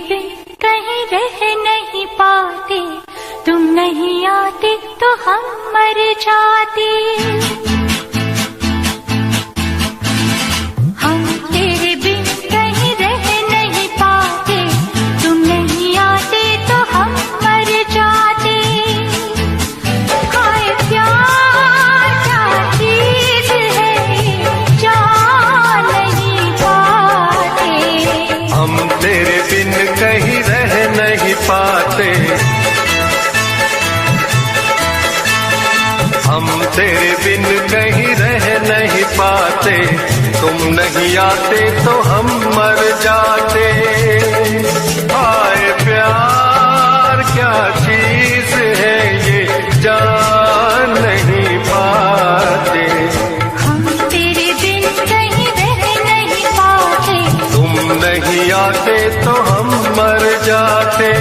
बिन कहीं रह नहीं पाते, तुम नहीं आते तो हम मर जाते। हम तेरे बिन कहीं रह नहीं पाते, तुम नहीं आते तो हम मर जाते। हाय प्यार क्या चीज है, जान नहीं पाते। हम तेरे बिन कहीं रह नहीं पाते, हम तेरे बिन कहीं रह नहीं पाते, तुम नहीं आते तो हम मर जाते। हाय प्यार क्या चीज है ये, जान नहीं पाते। हम तेरे बिन कहीं रह नहीं पाते, तुम नहीं आते तो हम मर जाते।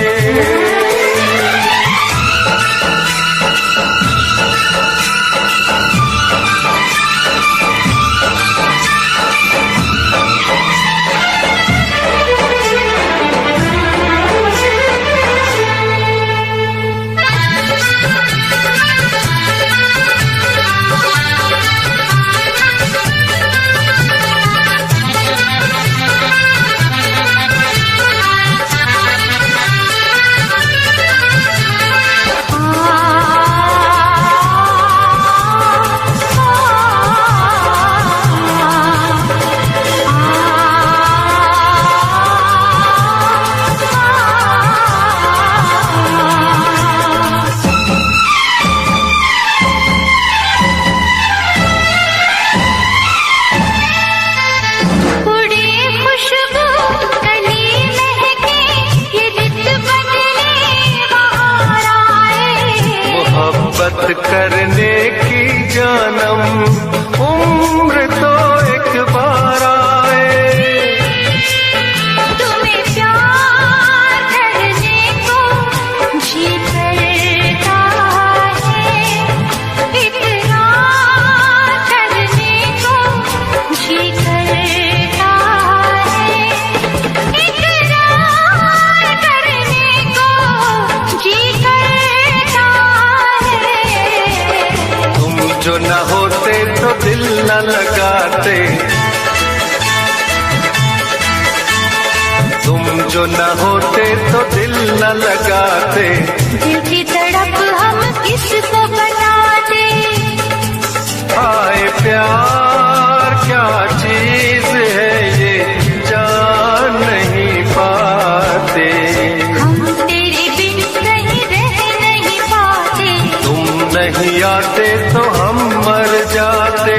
करने की जन्म उम्र तो एक बार आए, तुम्हें प्यार करने को जी करता है, इकरार करने को जी करता है, इकरार करने को जी करता है। तुम जो न होते तो दिल न लगाते, तुम जो न होते तो दिल न लगाते। दिल की तड़प हम किसको बताते। हाय प्यार क्या चीज है ये, जान नहीं पाते। हम तेरे बिन कहीं रह नहीं पाते, तुम नहीं आते तो हम मर जाते।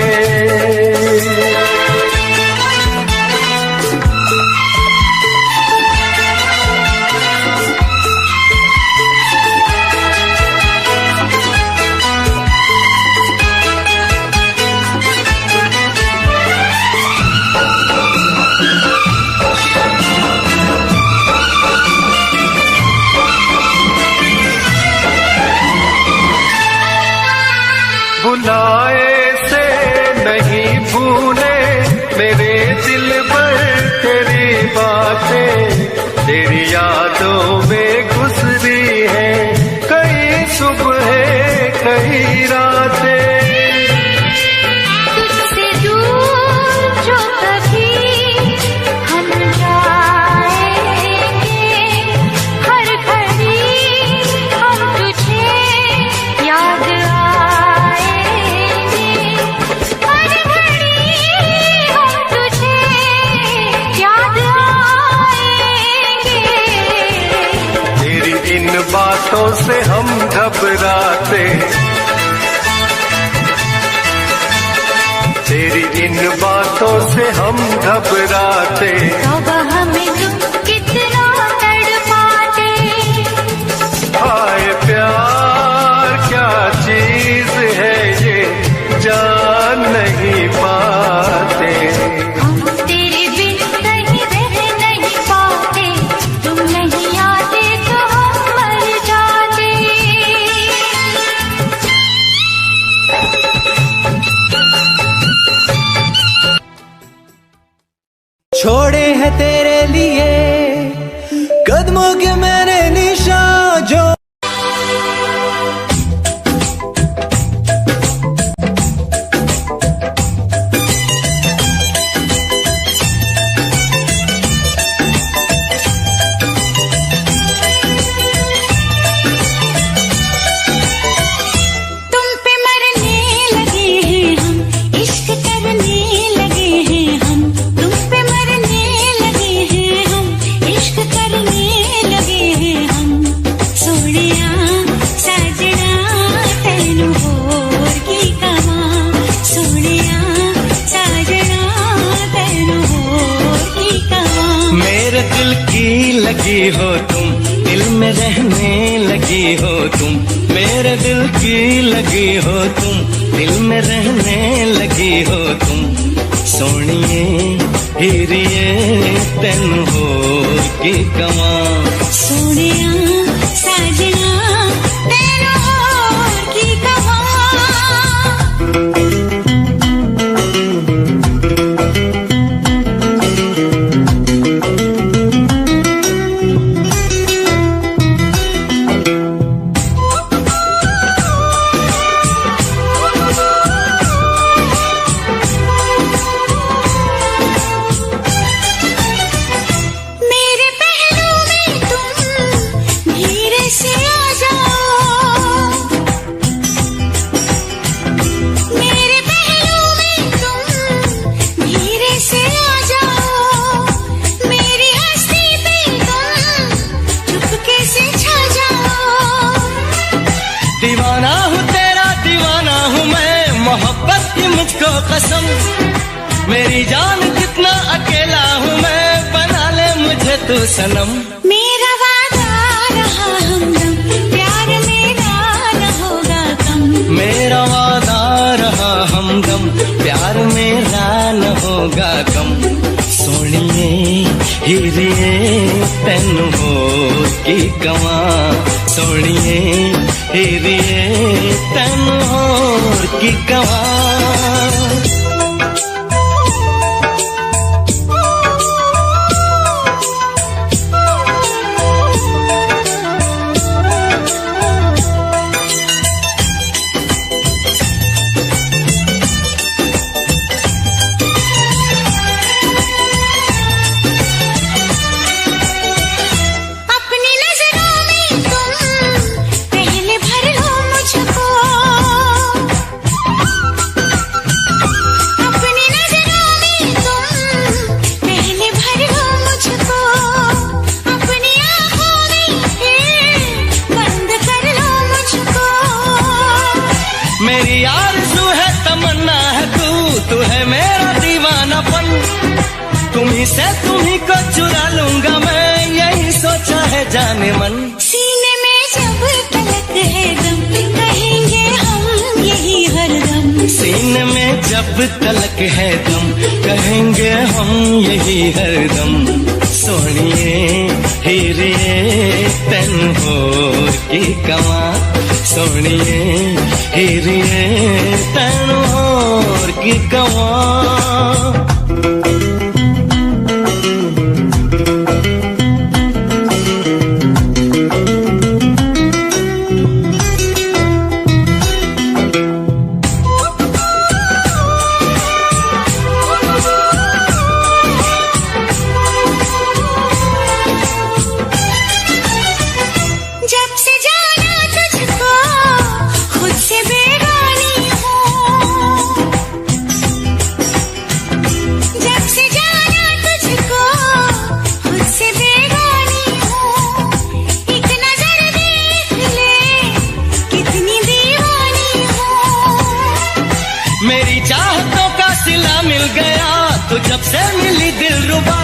बुलाए से नहीं भूले मेरे दिल पर तेरी बातें, तेरी यादों में गुजरी है कई सुबह कई रातें। तुझसे दूर जो कभी हम जाएंगे, हर घड़ी हम तुझे याद आएंगे, हर घड़ी हम तुझे याद आएंगे। तेरी इन बातों से हम घबराते, तेरी इन बातों से हम घबराते। तौबा हमें तुम कितना तड़पाते। हाय प्यार क्या चीज है ये, जान नहीं पाते। हम तेरे बिन कहीं रह नहीं पाते, तुम नहीं आते तो हम मर जाते। छोड़े हैं तेरे लिए लगी हो तुम, दिल में रहने लगी हो तुम, मेरे दिल की लगी हो तुम, दिल में रहने लगी हो तुम। सोनिए हीरिए तेन होर की कमां, सोनिया साजना तेन होर की कमां। मेरे पहलू में तुम धीरे से आ जाओ, मेरे पहलू में तुम धीरे से आ जाओ, मेरी हंसी पे तुम चुपके से छा जाओ। दीवाना हूँ तेरा दीवाना हूँ मैं, मोहब्बत की मुझको कसम, मेरी जान कितना अकेला हूँ मैं, बना ले मुझे तू सनम। मेरा वादा रहा हमदम, प्यार मेरा न होगा कम। मेरा वादा रहा हमदम, प्यार मेरा न होगा कम। सोनिए हीरिए तेन होर की कमां, सोनिए हीरिए तेन होर की कमां। अपनी नजरों में तुम पहले भर लो मुझको, अपनी नजरों में तुम पहले भर लो मुझको, अपनी आँखों में फिर बंद कर लो मुझको। मेरी आरज़ू है तमन्ना है तू है मेरा दीवानापन, तुम्ही से तुम्ही को चुरा लूंगा मैं, यही सोचा है जाने मन। सीने में जब तलक है दम, कहेंगे हम यही हरदम। सीने में जब तलक है दम, कहेंगे हम यही हरदम। सोनिए हीरिए तेन होर की कमां, सोनिए हीरिए तेन होर की कमां। जब से जाना तुझको खुद से बेगानी हूँ, जब से जाना तुझको खुद से बेगानी हूँ। एक नजर देख ले कितनी दीवानी हूँ। मेरी चाहतों का सिला मिल गया तो जब से मिली दिलरुबा,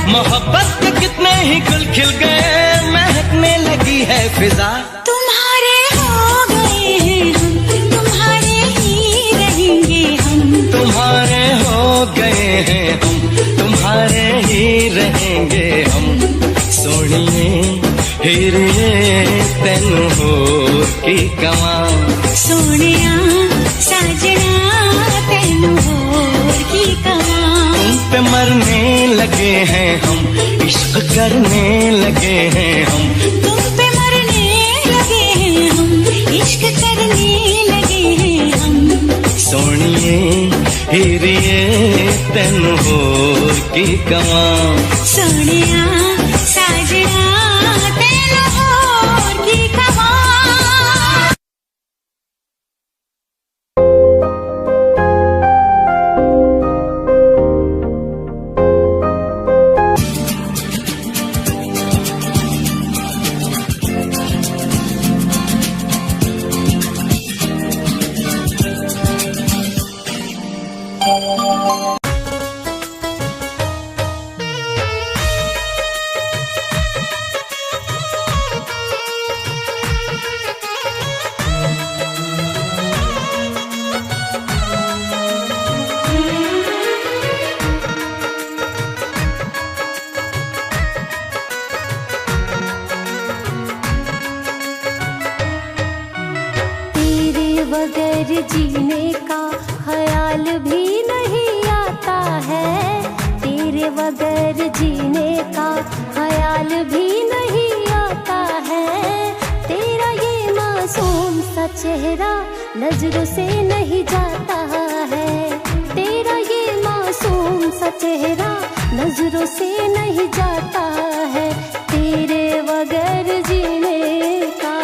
मोहब्बत के कितने ही गुल खिल गए, महकने लगी है फिजा। तुम्हारे हो गए हैं हम, तुम्हारे ही रहेंगे हम। तुम्हारे हो गए हैं हम, तुम्हारे ही रहेंगे हम। सोनिए हीरिए तेन होर की कमां, सोनिया साजना तेन होर की कमां। तुम पे मरने लगे हैं हम, इश्क करने लगे हैं हम। तुम पे मरने लगे हैं हम, इश्क करने लगे हैं हम। सोनिए हीरिए तेन होर की कमां, सोनिया साजना तेन होर की कमां। जीने का ख्याल भी नहीं आता है, तेरे बगैर जीने का ख्याल भी नहीं आता है। तेरा ये मासूम सा चेहरा नजरों से नहीं जाता है, तेरा ये मासूम सा चेहरा नजरों से नहीं जाता है, तेरे बगैर जीने का।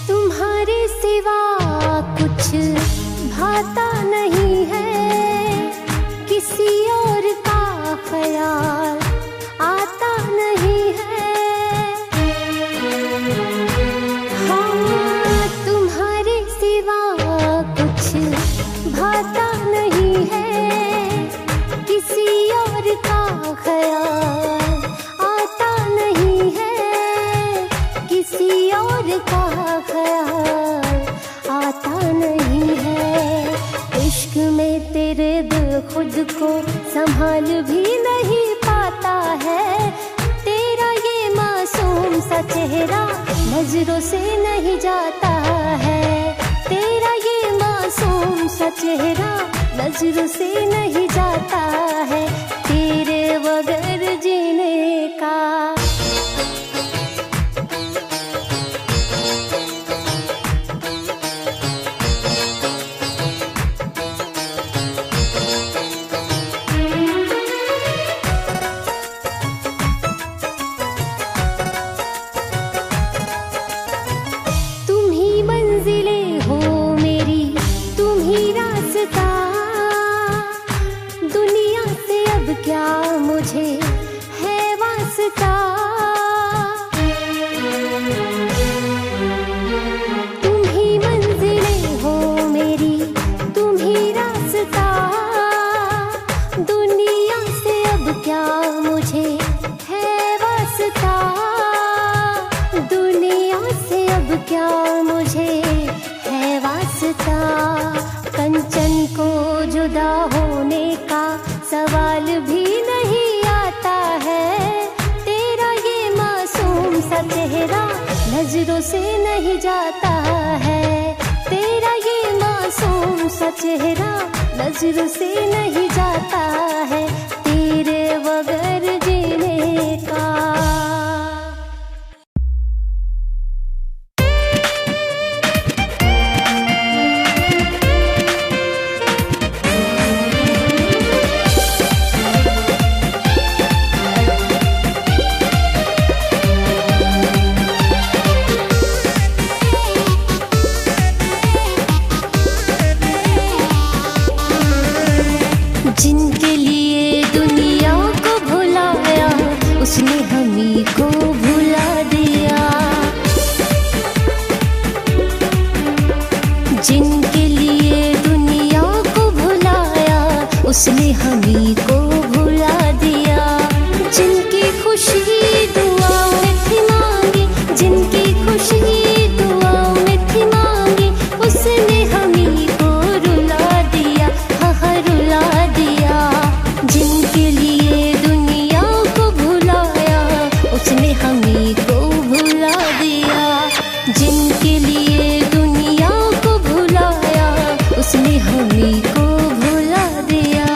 तुम्हारे सिवा कुछ भाता नहीं है, किसी और का ख्याल आता नहीं है। हाँ, तुम्हारे सिवा कुछ भाता नहीं है, किसी और का ख्याल आता नहीं है, किसी और का ख्याल आता नहीं है। इश्क में तेरे दिल खुद को संभाल भी नहीं पाता है, तेरा ये मासूम सा चेहरा नजरों से नहीं जाता है, तेरा ये मासूम सा चेहरा नजरों से नहीं जाता है, तेरे बगैर जीने का। तुम ही मंजिलें हो मेरी, तुम ही रास्ता, दुनिया से अब क्या मुझे है वास्ता। तुम ही मंजिलें हो मेरी, तुम ही रास्ता, दुनिया से अब क्या मुझे है वास्ता, दुनिया से अब क्या मुझे है वास्ता। कंचन को जुदा होने का सवाल भी नहीं आता है, तेरा ये मासूम सा चेहरा नजरों से नहीं जाता है, तेरा ये मासूम सा चेहरा नजरों से नहीं जाता है, तेरे बगैर जीने का। जिनके लिए दुनिया को भुलाया, उसने हमी को भुला दिया। जिनके लिए दुनिया को भुलाया, उसने हमी को भुला दिया। जिनकी खुशी दुआओं में थी मांगी, जिनकी खुशी दुआओं में थी मांगी, उसने हमी को रुला दिया, हाँ रुला दिया। जिनके लिए दुनिया को भुलाया, उसने हमी को भुला दिया। जिनके लिए दुनिया को भुलाया, उसने हमी को भुला दिया।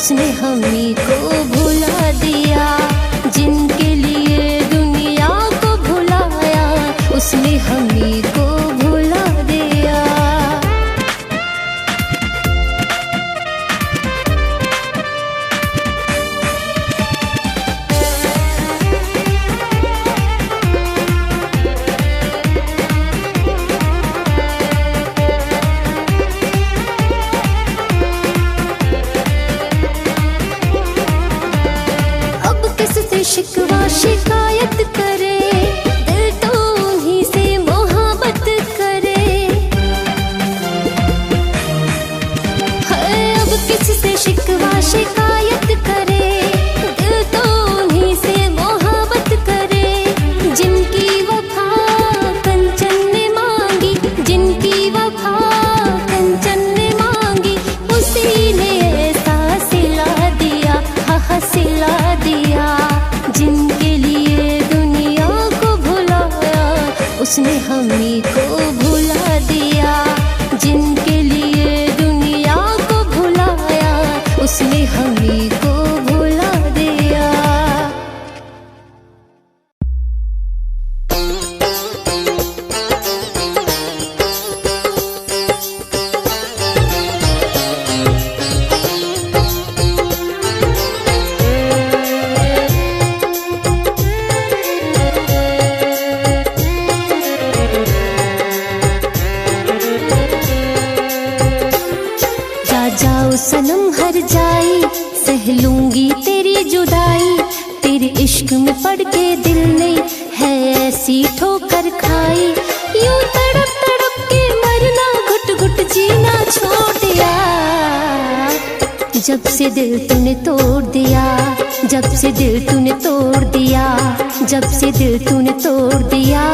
उसने हमी को भुला दिया। जिनके लिए दुनिया को भुलाया, उसने हमी को भुला दिया। शिकवा शिकायत करे, दिल तो उन्हीं से मोहब्बत करे। है अब किससे शिकवा शिकायत करे, दिल तो उन्हीं से मोहब्बत करे। जिनकी वफा कंचन ने मांगी, जिनकी वफा कंचन ने मांगी, उसी ने ऐसा सिला दिया, हा सिला दिया। जिनके लिए दुनिया को भुलाया, उसने हमी को भुला दिया। जिनके लिए दुनिया को भुलाया, उसने हमी को भुला दिया। जाओ सनम हर जाई, सह लूंगी तेरी जुदाई। तेरे इश्क में पड़ के दिल ने है ऐसी ठोकर खाई। यूं तड़प तड़प के मरना, घुट घुट जीना छोड़ दिया। जब से दिल तूने तोड़ दिया, जब से दिल तूने तोड़ दिया, जब से दिल तूने तोड़ दिया,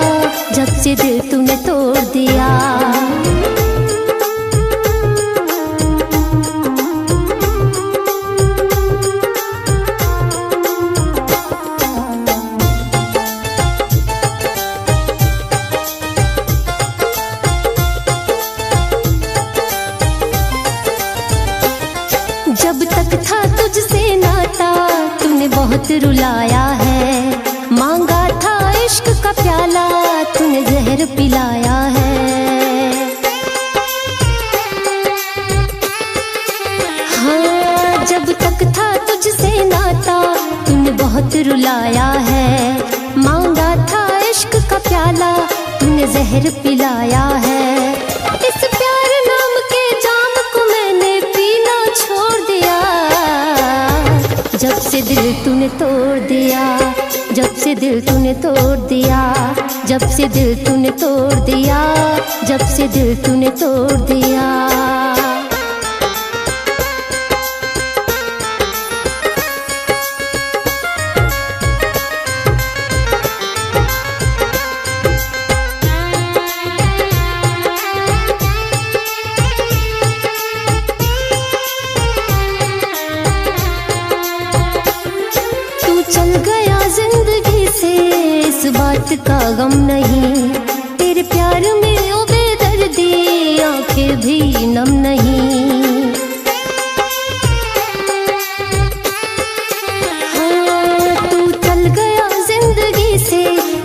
जब से दिल तूने तोड़ दिया। जब तक था तुझसे नाता, तूने बहुत रुलाया है। मांगा था इश्क का प्याला, तूने जहर पिलाया है। हाँ, जब तक था तुझसे नाता, तूने बहुत रुलाया है। मांगा था इश्क का प्याला, तूने जहर पिलाया है। इस प्यार नाम के जाम को मैंने पीना छोड़ दिया। जब से दिल तूने तोड़ दिया, जब से दिल तूने तोड़ दिया, जब से दिल तूने तोड़ दिया, जब से दिल तूने तोड़ दिया। चल गया जिंदगी से, इस बात का गम नहीं। तेरे प्यार में ओ बेदर्दी, आंखें भी नम नहीं। हाँ, तू चल गया जिंदगी से,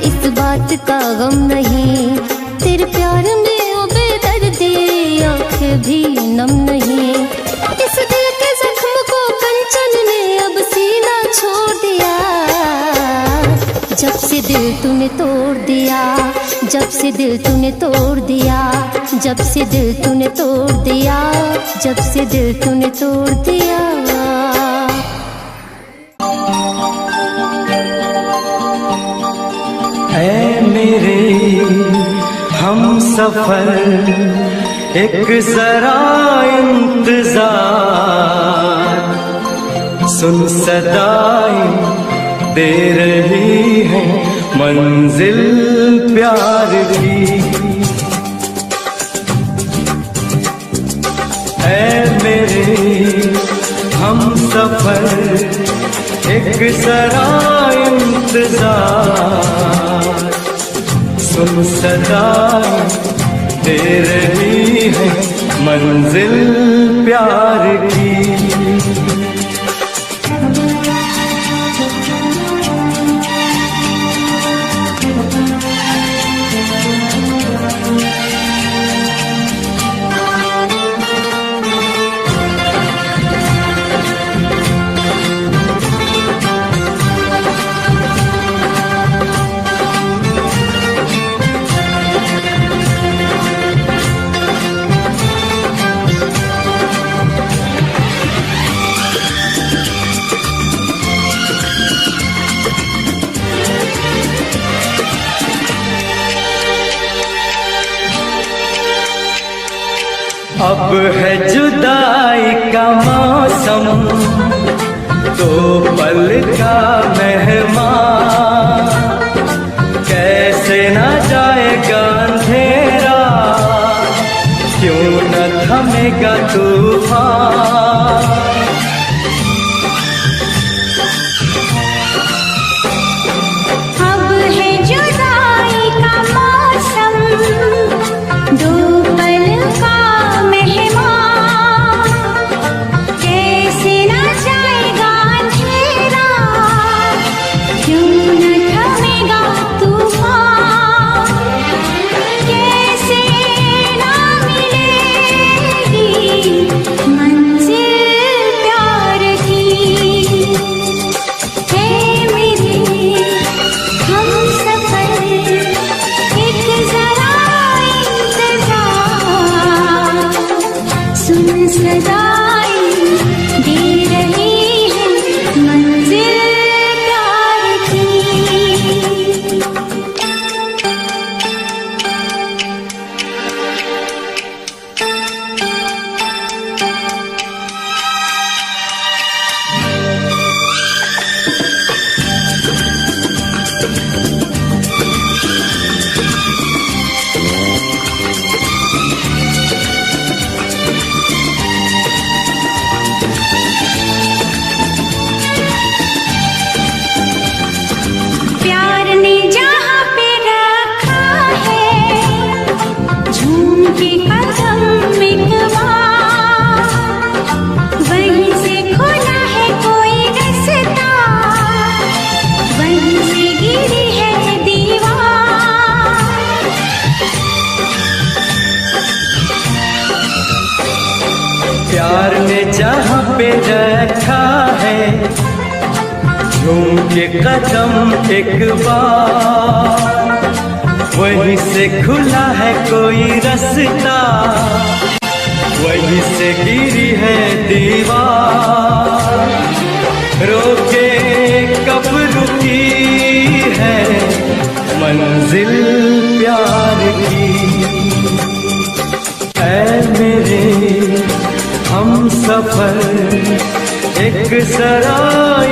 इस बात का गम नहीं। तेरे प्यार में ओ बेदर्दी, आंखें भी नम नहीं। इस दिल के जख्म को कंचन ने अब सीना छोड़ दिया। जब से दिल तूने तोड़ दिया, जब से दिल तूने तोड़ दिया, जब से दिल तूने तोड़ दिया, जब से दिल तूने तोड़ दिया। ऐ मेरे हम सफर, एक जरा इंतजार, सुन सदाएं दे रही है मंजिल प्यार की। ऐ मेरे हम सफर, एक जरा इंतजार, सुन सदाएं दे रही है मंजिल प्यार की। है जुदाई का मौसम, दो पल का मेहमान, कैसे ना जाएगा अंधेरा, क्यों न थमेगा तूफान। अब है जुदाई का मौसम, दो पल का मेहमान, कैसे ना जाएगा अंधेरा, क्यों न थमेगा तूफान। कैसे ना मिलेगी मंजिल प्यार की, है मेरे हम सफर एक जरा इंतजार, सुन सदाएं दे रही है मंजिल प्यार की। प्यार ने जहाँ पे रखा है झूम के कदम एक बार, वहीं से खुला है कोई रास्ता, वहीं से गिरी है दीवार। प्यार ने जहाँ पे रखा है झूम के कदम एक बार, वहीं से खुला है कोई रास्ता, वहीं से गिरी है दीवार। रोके कब रुकी है मंजिल प्यार की, ऐ मेरे हम सफर एक जरा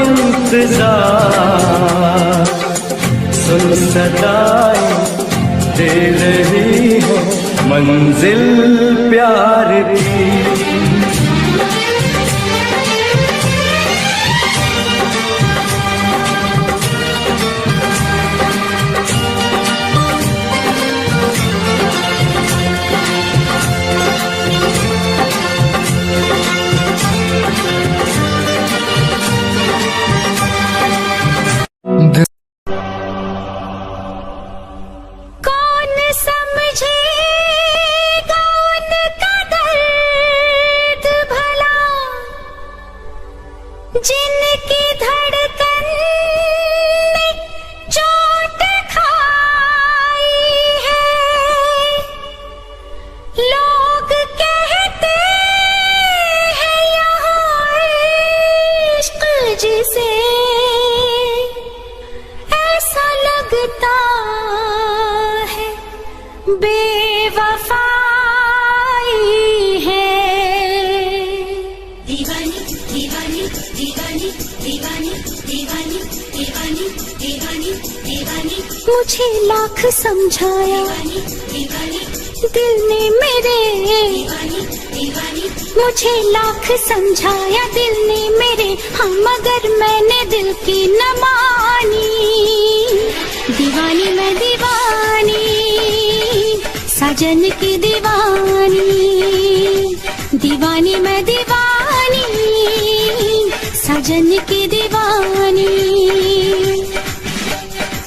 इंतजार, सुन सदाएं दे रही है मंजिल प्यार की। कौन समझेगा उनका दर्द भला, जिनकी धड़कन में चोट खाई है। लोग कहते हैं यहाँ इश्क जिसे, ऐसा लगता है बेवफाई है। दीवानी दीवानी दीवानी दीवानी दीवानी दीवानी दीवानी दीवानी, मुझे लाख समझाया दिल ने मेरे, मुझे लाख समझाया दिल ने मेरे, हाँ मगर मैंने दिल की न मानी। दीवानी मैं दीवानी, साजन की दीवानी, दीवानी मैं दीवानी, साजन की दीवानी।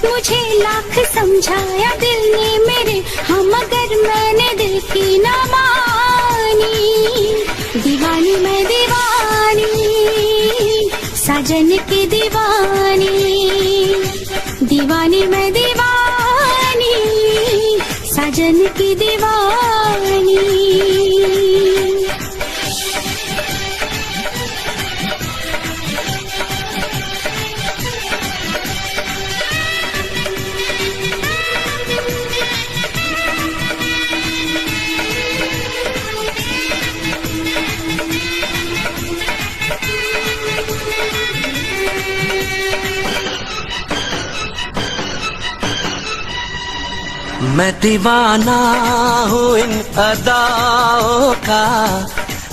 मुझे लाख समझाया दिल ने मेरे, हाँ मगर मैंने दिल की न मानी। दीवानी मैं दीवानी, साजन की दीवानी, दीवानी मैं दीवानी, साजन की दीवानी। मैं दीवाना हूँ इन अदाओं का,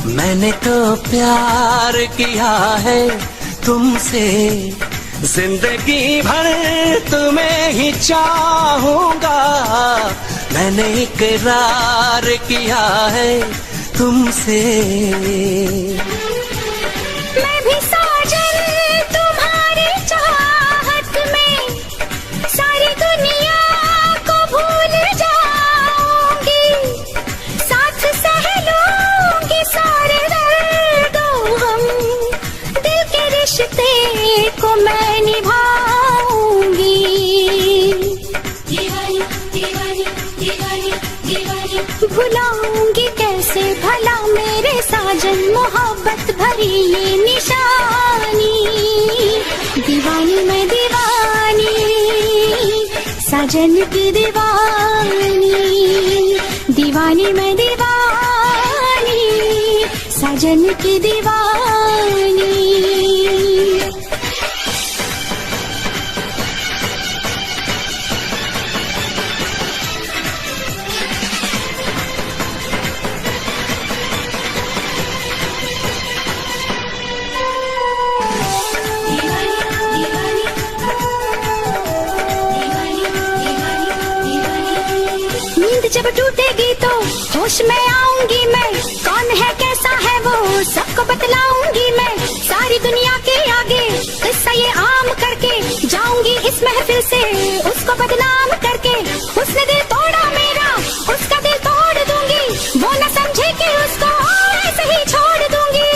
मैंने तो प्यार किया है तुमसे, जिंदगी भर तुम्हें ही चाहूंगा, मैंने इकरार किया है तुमसे। मैं भी साजन तुम्हारी चाहत में सारी दुनिया को भूल जाऊंगी, साथ सह लूंगी सारे दर्दों हम, दिल के रिश्ते को मैं निभाऊंगी। दीवानी दीवानी दीवानी दीवानी, भुलाऊंगी कैसे भला मेरे साजन मोहब्बत भरी ये निशानी। दीवानी मैं दीवानी, साजन की दीवानी, दीवानी मैं दीवानी, साजन की दीवानी। नींद जब टूटेगी तो होश में आऊंगी मैं, कौन है कैसा है वो सबको बतलाऊंगी मैं, सारी दुनिया के आगे किस्सा ये आम करके जाऊंगी इस महफिल से उसको बदनाम करके। उसने दिल तोड़ा मेरा, उसका दिल तोड़ दूंगी, वो न समझे कि उसको ऐसे ही छोड़ दूंगी।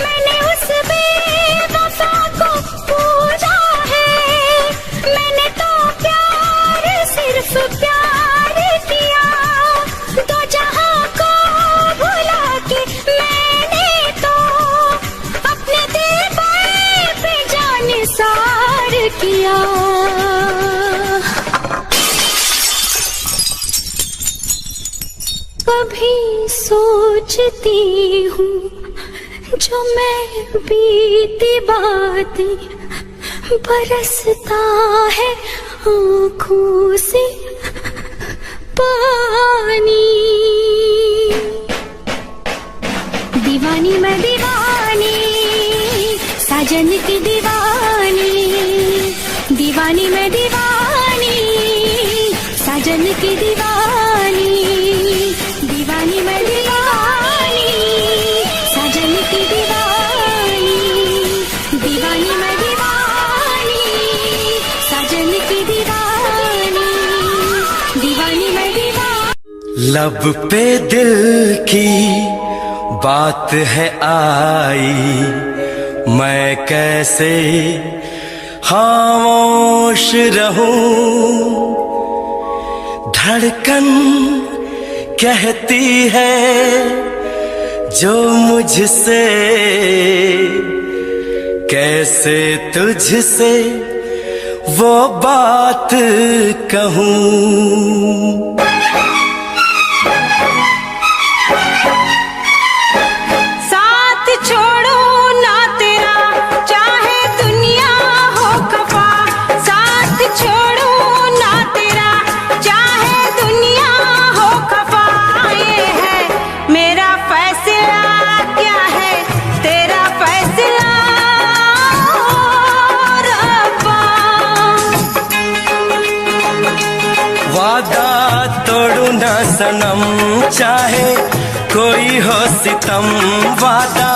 मैंने उस बेवफा को पूजा है, मैंने तो प्यार सिर्फ प्यार किया, दो जहां को भुला के मैंने तो अपने दिल पे जान सार किया। कभी सोचती हूँ जो मैं बीती बातें, बरसता है आँखों से पानी। दीवानी मैं दीवानी, साजन की दीवानी, दीवानी मैं दीवानी, साजन की दीवानी, दीवानी मैं दीवानी, साजन की दीवानी, दीवानी मैं दीवानी, साजन की दीवानी, दीवानी मैं दीवानी। लब पे दिल की बात है आई, मैं कैसे खामोश रहूं, धड़कन कहती है जो मुझसे, कैसे तुझसे वो बात कहूं। साथ छोड़ो ना तेरा चाहे दुनिया हो खफा, साथ छोड़ो ना तेरा चाहे दुनिया हो खफा, ये है मेरा फैसला, क्या है तेरा फैसला रब्बा। वादा तोड़ू ना सनम चाहे कोई हो सितम, वादा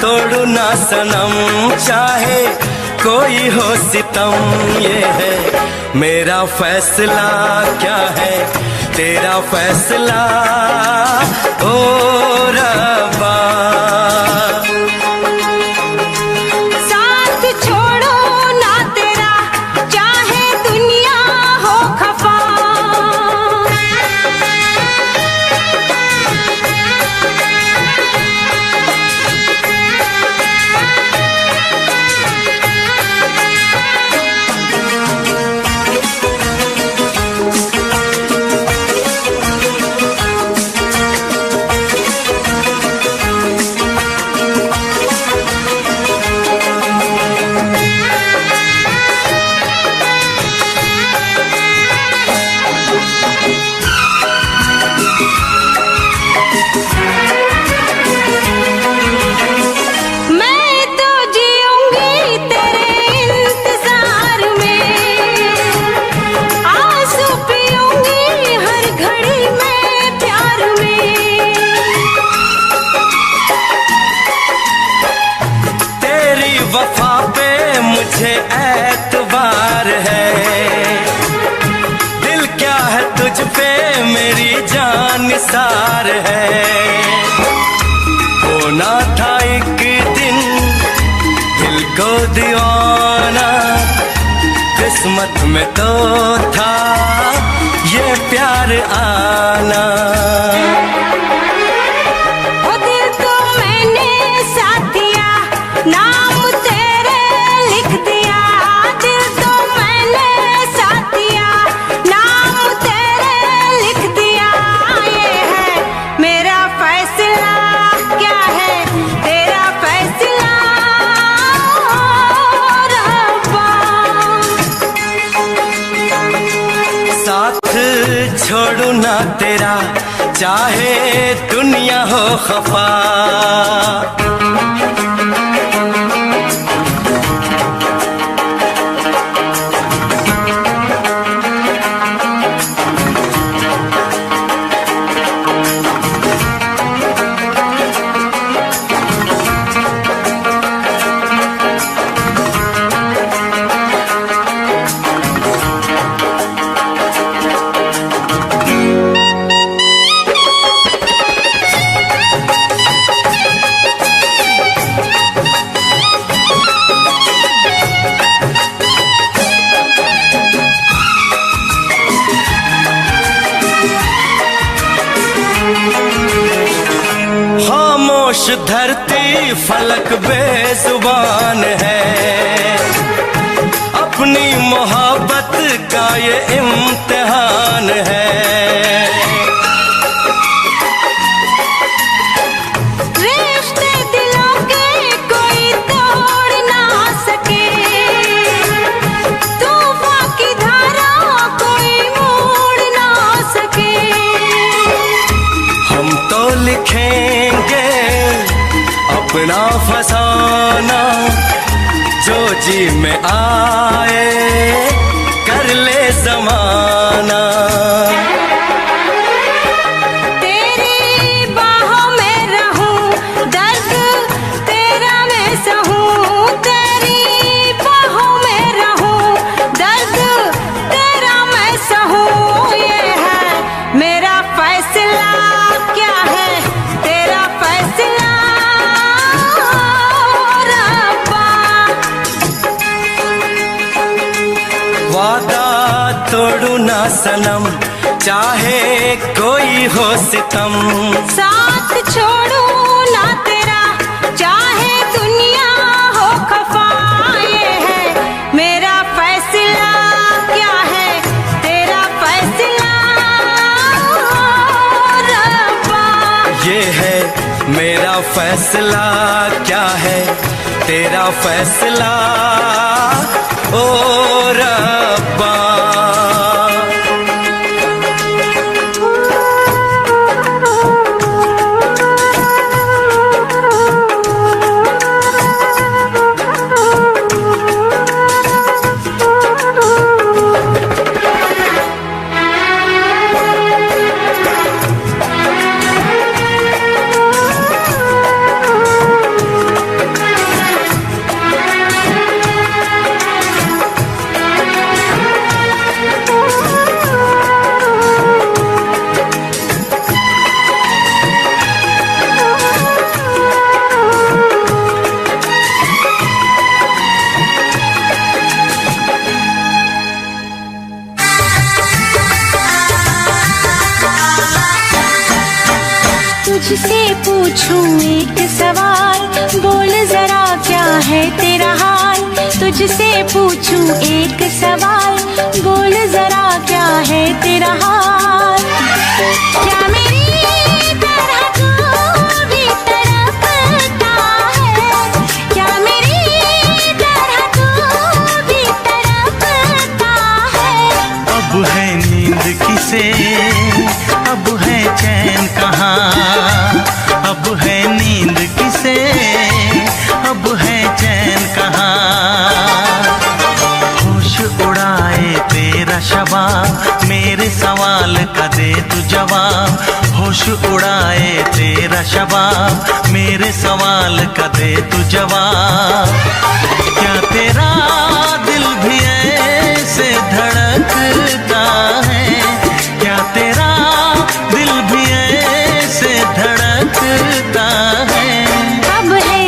तोड़ू ना सनम चाहे कोई हो सितम, ये है मेरा फैसला, क्या है तेरा फैसला ओ रब्बा। साथ छोड़ो ना तेरा चाहे दुनिया हो खफा। एक दिन दिल को दीवाना, किस्मत में तो था ये प्यार आना। ओ दिल को मैंने साथ दिया, नाम तेरे लिख दिया। दिल को मैंने साथ दिया, नाम तेरे लिख दिया। ये है मेरा फैसला, क्या है तेरा फैसला रब्बा। साथ छोड़ू ना तेरा, चाहे दुनिया हो खफा। खामोश धरती फलक बेजुबान है, अपनी मोहब्बत का ये इम्तिहान है। रिश्ते दिलों के कोई तोड़ ना सके, तूफान की धारा कोई मोड़ ना सके। हम तो लिखेंगे अपना फसाना, जो जी में आए कर ले जमाना। तेरी बाहों में रहूं, दर्द तेरा मैं सहूं। तेरी बाहों में रहूं, दर्द तेरा मैं सहूं। ये है मेरा फैसला, क्या है तेरा फैसला रब्बा। वादा तोड़ू ना सनम, चाहे कोई हो सितम। साथ छोड़ू ना तेरा, चाहे दुनिया हो खफा। ये है मेरा फैसला, क्या है तेरा फैसला रब्बा। ये है मेरा फैसला, क्या है तेरा फैसला ओ रब्बा। तुझसे पूछूं एक सवाल, बोल जरा क्या है तेरा हाल। तुझसे पूछूं एक सवाल, बोल जरा क्या है तेरा हाल। क्या मेरी तरह तू भी तड़पता है, क्या मेरी तरह तू भी तड़पता है। अब है नींद किसे, अब है चैन कहाँ। अब है नींद किसे, अब है चैन कहाँ। होश उड़ाए तेरा शबाब, मेरे सवाल का दे तू जवाब। होश उड़ाए तेरा शबाब, मेरे सवाल का दे तू जवाब। क्या तेरा दिल भी ऐसे धड़कता है, क्या तेरा दिल भी ऐसे धड़कता है। अब है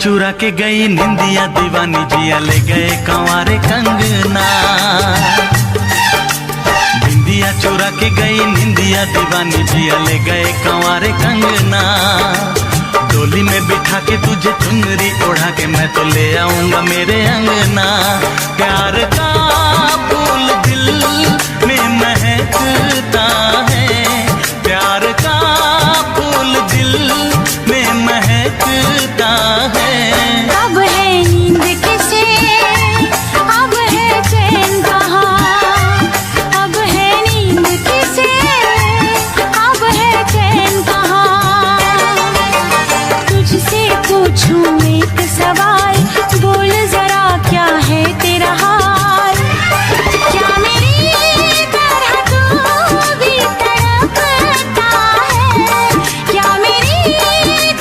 चुरा के गई निंदिया दीवानी जिया ले गए कंवारे कंगना। बिंदिया चुरा के गई निंदिया दीवानी जिया ले गए कंवारे कंगना। डोली में बिठा के तुझे चुनरी ओढ़ा के मैं तो ले आऊंगा मेरे अंगना। प्यार का फूल दिल में महकता है, प्यार का फूल दिल में महकता है। अब है नींद किसे, अब है चैन कहाँ, अब है नींद किसे, अब है चैन कहाँ। तुझसे पूछूं एक सवाल, बोल जरा क्या है तेरा हाल। क्या मेरी तरह तू भी तड़पता है, क्या मेरी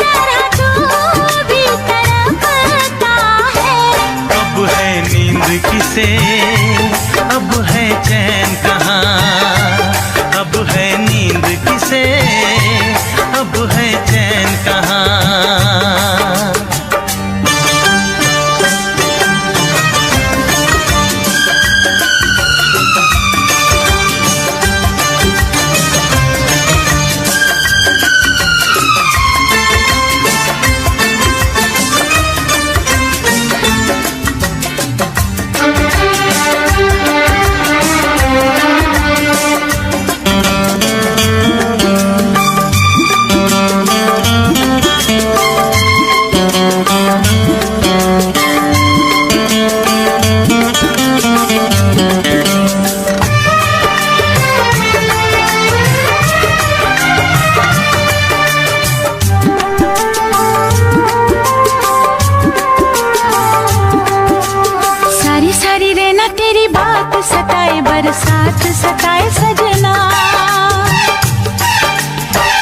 तरह तू भी तड़पता है। अब है नींद किसे, अब है चैन कहाँ। अब है नींद किसे, अब है चैन कहाँ। सारी सारी रहना तेरी बात सताए, बरसात सताए सजना।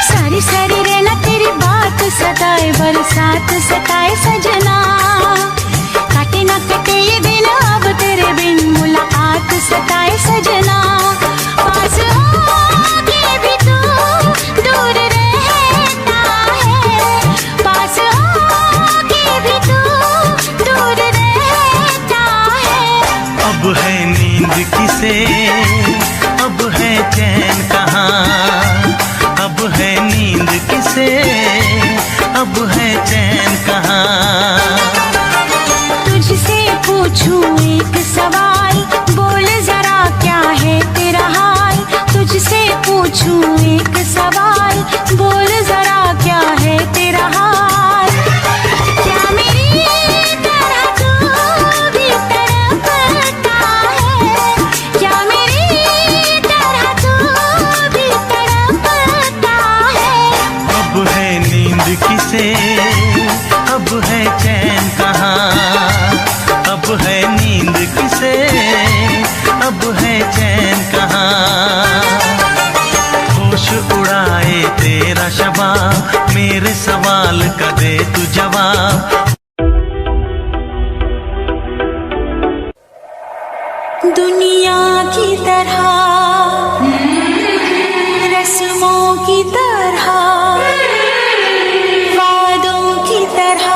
सारी सारी रहना तेरी बात सताए, बरसात सताए सजना। काटे ना कटे ये दिन अब तेरे बिन, मुलाकात सताए सजना। पास होके भी तू दूर रहता है, पास होके भी तू दूर रहता है। अब है नींद किसे, अब है चैन कहाँ। अब है नींद किसे, अब है चैन कहाँ। तुझसे पूछूं एक सवाल, बोल जरा क्या है तेरा हाल। तुझसे पूछूं एक सवाल, बोल जरा क्या है तेरा हाल। क्या मेरी तरह तू भी तड़पता है, क्या मेरी तरह तू भी तड़पता है। अब है नींद किसे, अब है चैन कहाँ। अब है नींद किसे, अब है चैन कहाँ। होश उड़ाए तेरा शबाब, मेरे सवाल का दे तू जवाब। दुनिया की तरह, रस्मों की तरह, वादों की तरह,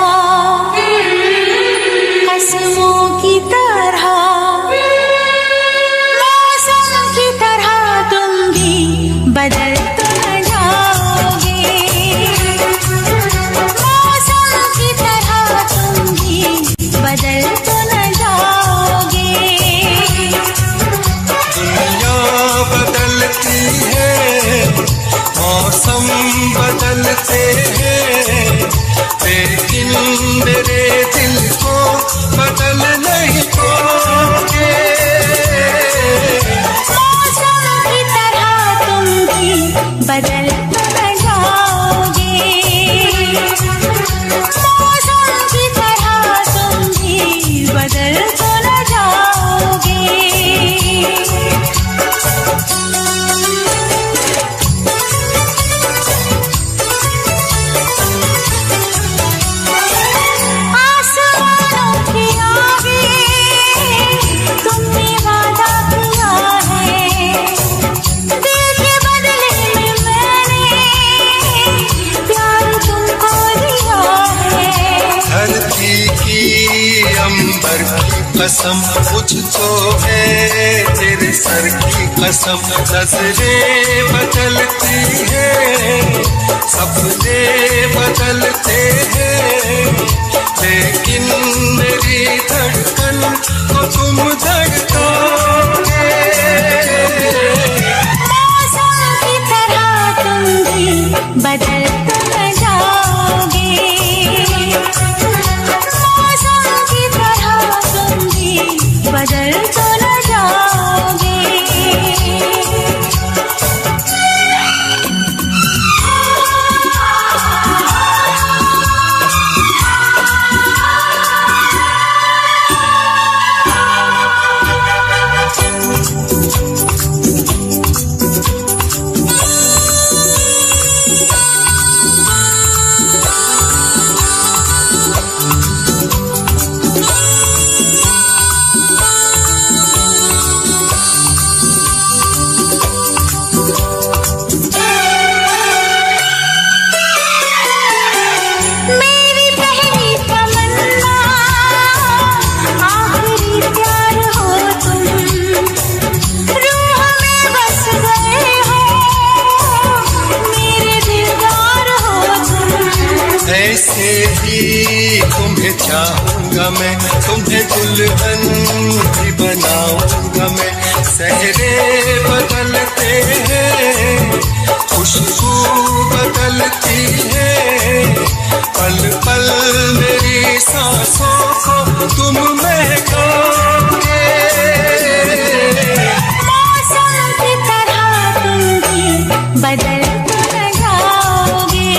कसमों की तरह, मौसम की तरह तुम भी बदल तो न जाओगे। मौसम की तरह तुम भी बदल तो न जाओगे। दुनिया बदलती है, मौसम बदलते हैं, लेकिन मेरे दिल को बदल नहीं पाओगे। मौसम की तरह तुम भी बदल तो न जाओगे। मौसम की तरह तुम भी बदल तो न जाओगे। कसम मुझको है तेरे सर की कसम। नजरें बदलती है सपने बदलते हैं लेकिन मेरी धड़कन को तुम धड़काओगे। मौसम की तरह तुम भी बदल तो जाओगे। मौसम की तरह तुम भी बदल तो न जाओगे। ऐसे ही तुम्हें चाहूंगा मैं तुम्हें दुल्हन भी बनाऊंगा मैं। सहरे बदलते हैं खुशबू बदलती है पल पल मेरी सांसों को तुम महकाओगे। मौसम की तरह तुम भी बदल तो जाओगे।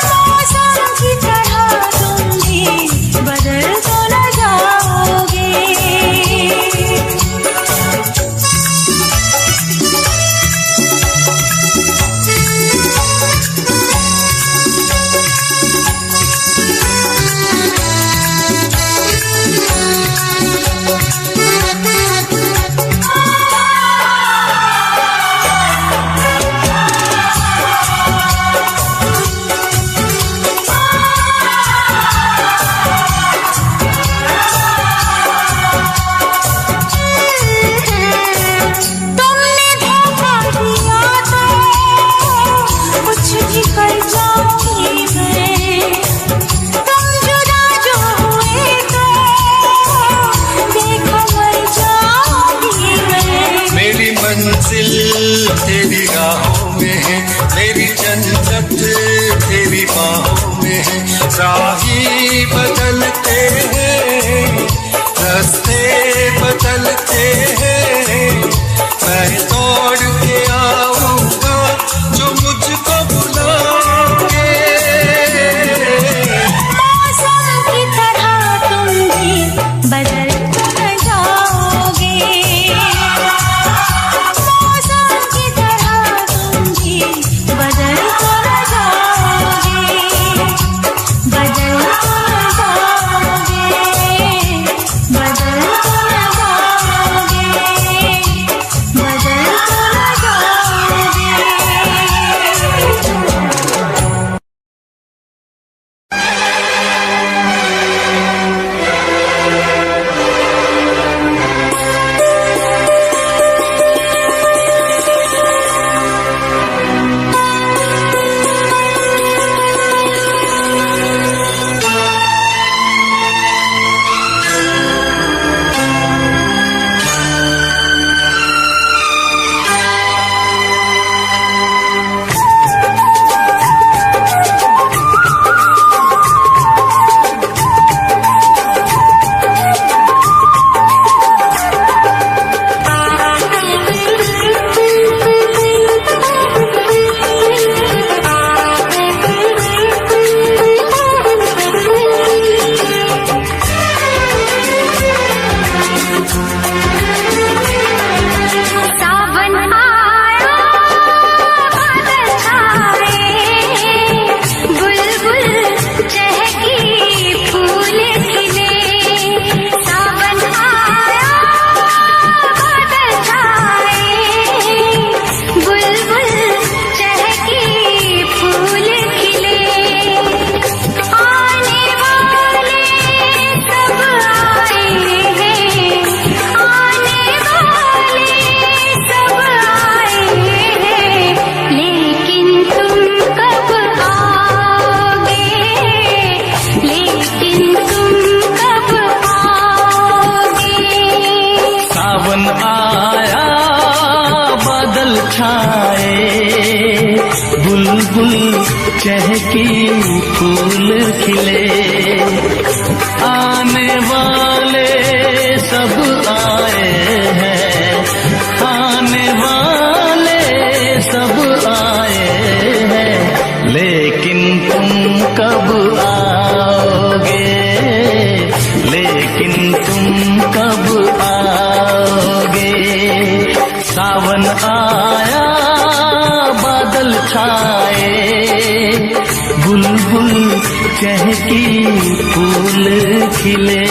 मौसम की तरह तुम भी बदल तो न जाओगे। तुमने धोखा दिया तो कुछ भी कर जाऊंगी मैं। तुम जुदा जो हुए तो देखो मर जाऊंगी मैं। मेरी मंजिल तेरी राहों में है मेरी जन्नत तेरी बाहों में है। राही बदलते हैं रास्ते बदलते हैं मैं दौड़ के आऊंगा जो मुझको बुलाओगे। मौसम की तरह तुम भी बदल तो जाओगे। मौसम की तरह तुम भी बदल तो जाओगे। बदल तो जाओगे। बुलबुल चहकी फूल खिले। आने वाले सब आए हैं, आने वाले सब आए हैं, लेकिन तुम कब आओगे, लेकिन तुम कब आओगे। सावन आया बादल छाए, बुलबुल चहकी फूल खिले।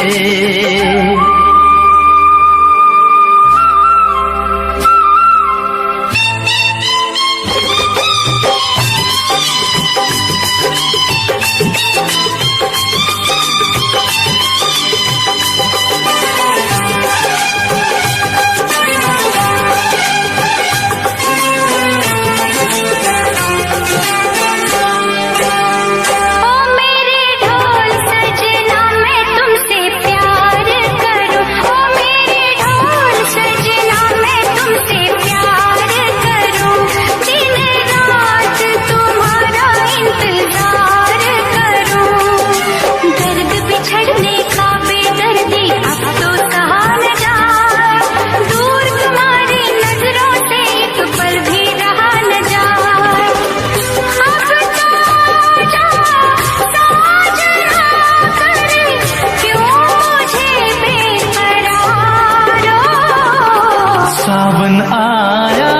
सावन आया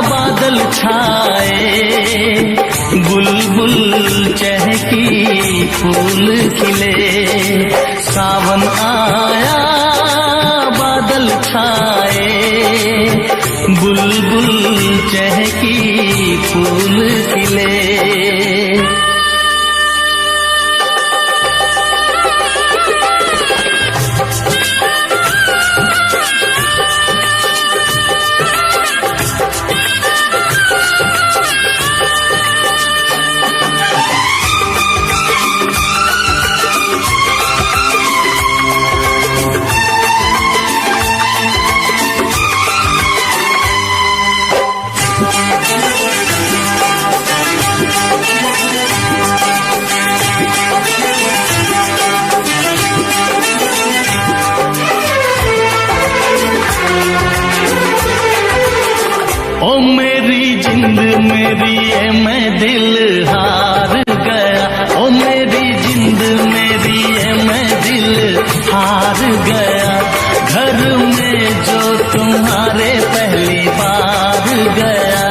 बादल छाए, बुलबुल चहकी फूल खिले। सावन आया बादल छाए, बुलबुल चहकी फूल खिले। ओ मेरी जिंद मेरी ये मैं दिल हार गया, ओ मेरी जिंद मेरी ये मैं दिल हार गया। घर में जो तुम्हारे पहली बार गया,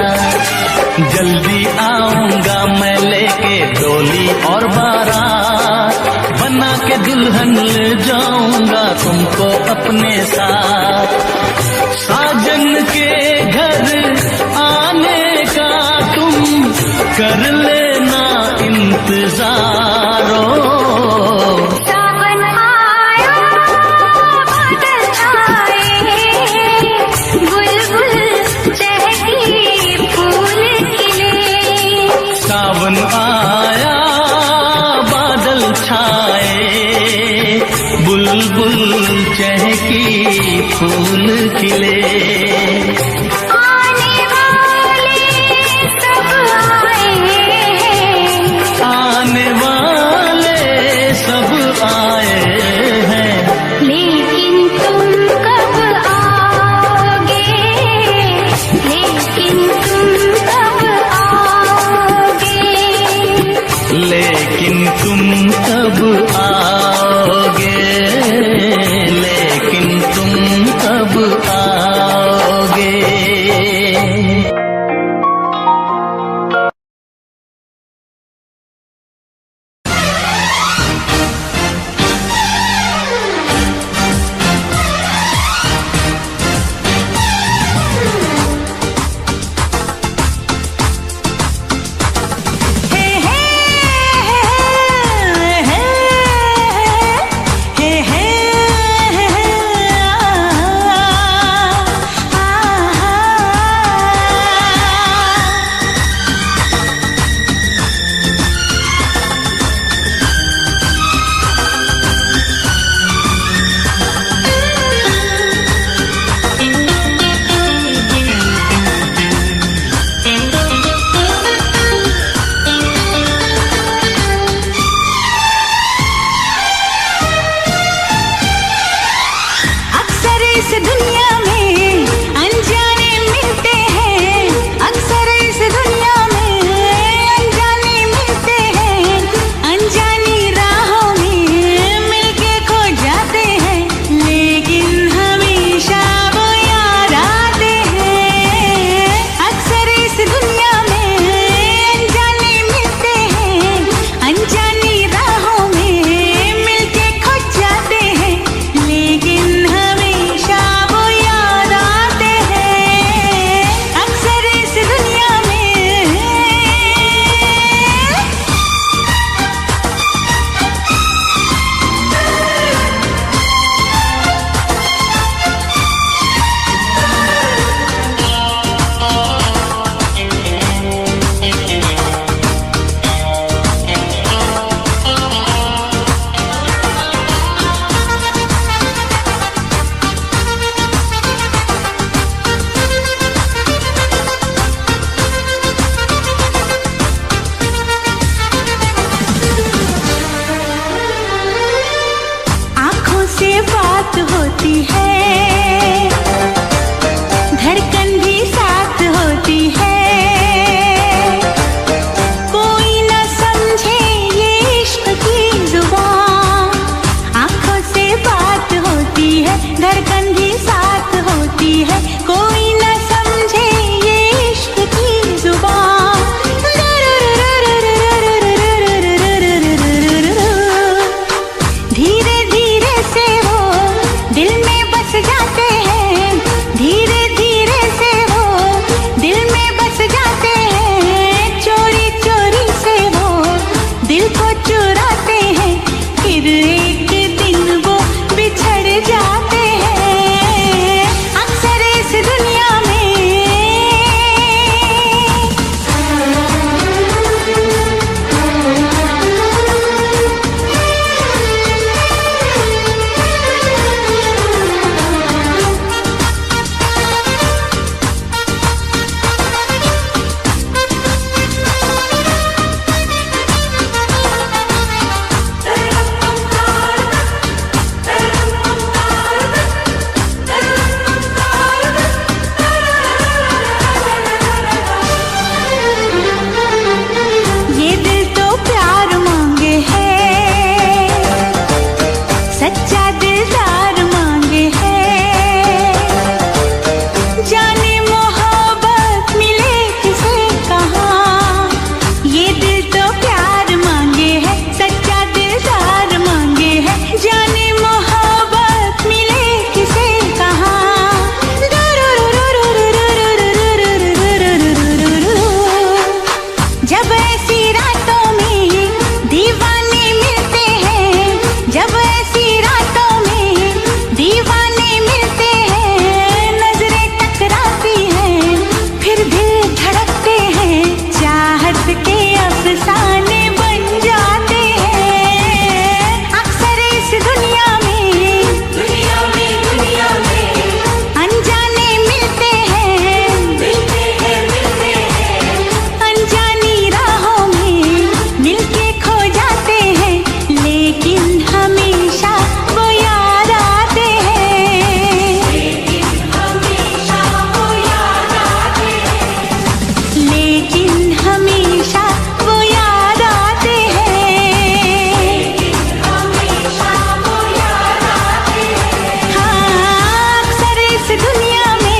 जल्दी आऊंगा मैं लेके डोली और बारात, बना के दुल्हन ले जाऊंगा तुमको अपने साथ। साजन के घर आने का तुम कर लेना इंतजारो। सावन आया बादल छाए, बुलबुल चहकी फूल खिले। सावन आया बादल छाए, बुलबुल चहकी फूल खिले। आने वाले सब आए हैं, आने वाले सब आए हैं, लेकिन तुम कब आओगे, लेकिन तुम कब आओगे। लेकिन तुम कब आओगे, लेकिन तुम कब आओगे। हे हे हे हे फिर एक दिन वो बिछड़ जाते हैं अक्सर इस दुनिया में। ये दिल तो प्यार मांगे है, सच्चा दिलदार मांगे है। जाने मोहब्बत मिले किसे कहाँ, ये दिल तो प्यार मांगे है, सच्चा दिलदार मांगे है। जाने मोहब्बत मिले किसे कहाँ। जब ऐसी रातों में दीवाने मिलते हैं, जब ऐसी रातों में दीवाने मिलते हैं, नजरें टकराती हैं फिर दिल धड़कते हैं, चाहत के अफसाने बन जाते हैं अक्सर इस दुनिया में। दुनिया में अनजाने मिलते हैं, अनजानी राहों में मिलके खो जाते हैं, लेकिन हमेशा वो याद आते हैं। लेकिन हमेशा वो याद आते हैं, लेकिन हमेशा वो याद आते हैं, लेकिन हमेशा वो याद आते हैं। हाँ, अक्सर इस दुनिया में।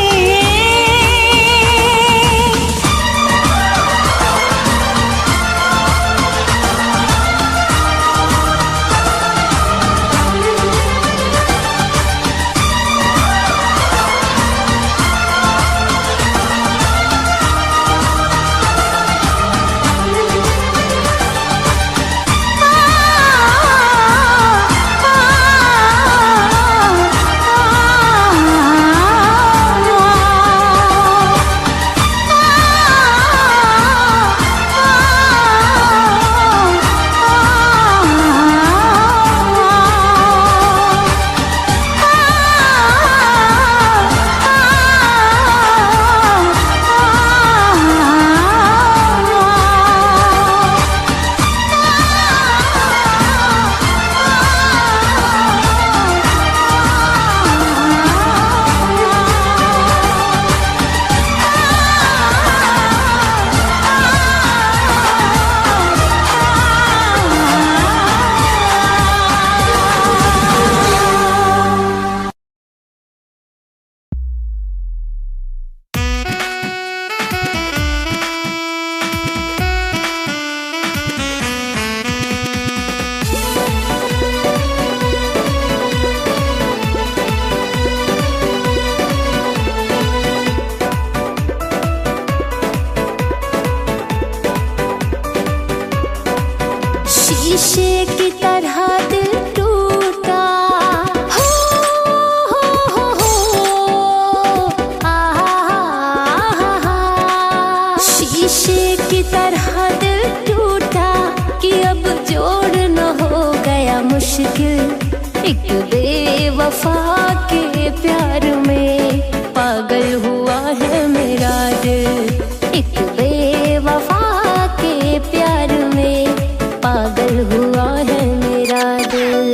शीशे की तरह दिल टूटा हो, शीशे की तरह दिल टूटा कि अब जोड़ना हो गया मुश्किल। एक बेवफा के प्यार में पागल हुआ है मेरा दिल, एक बेवफा के प्यार में पागल हुआ है मेरा दिल।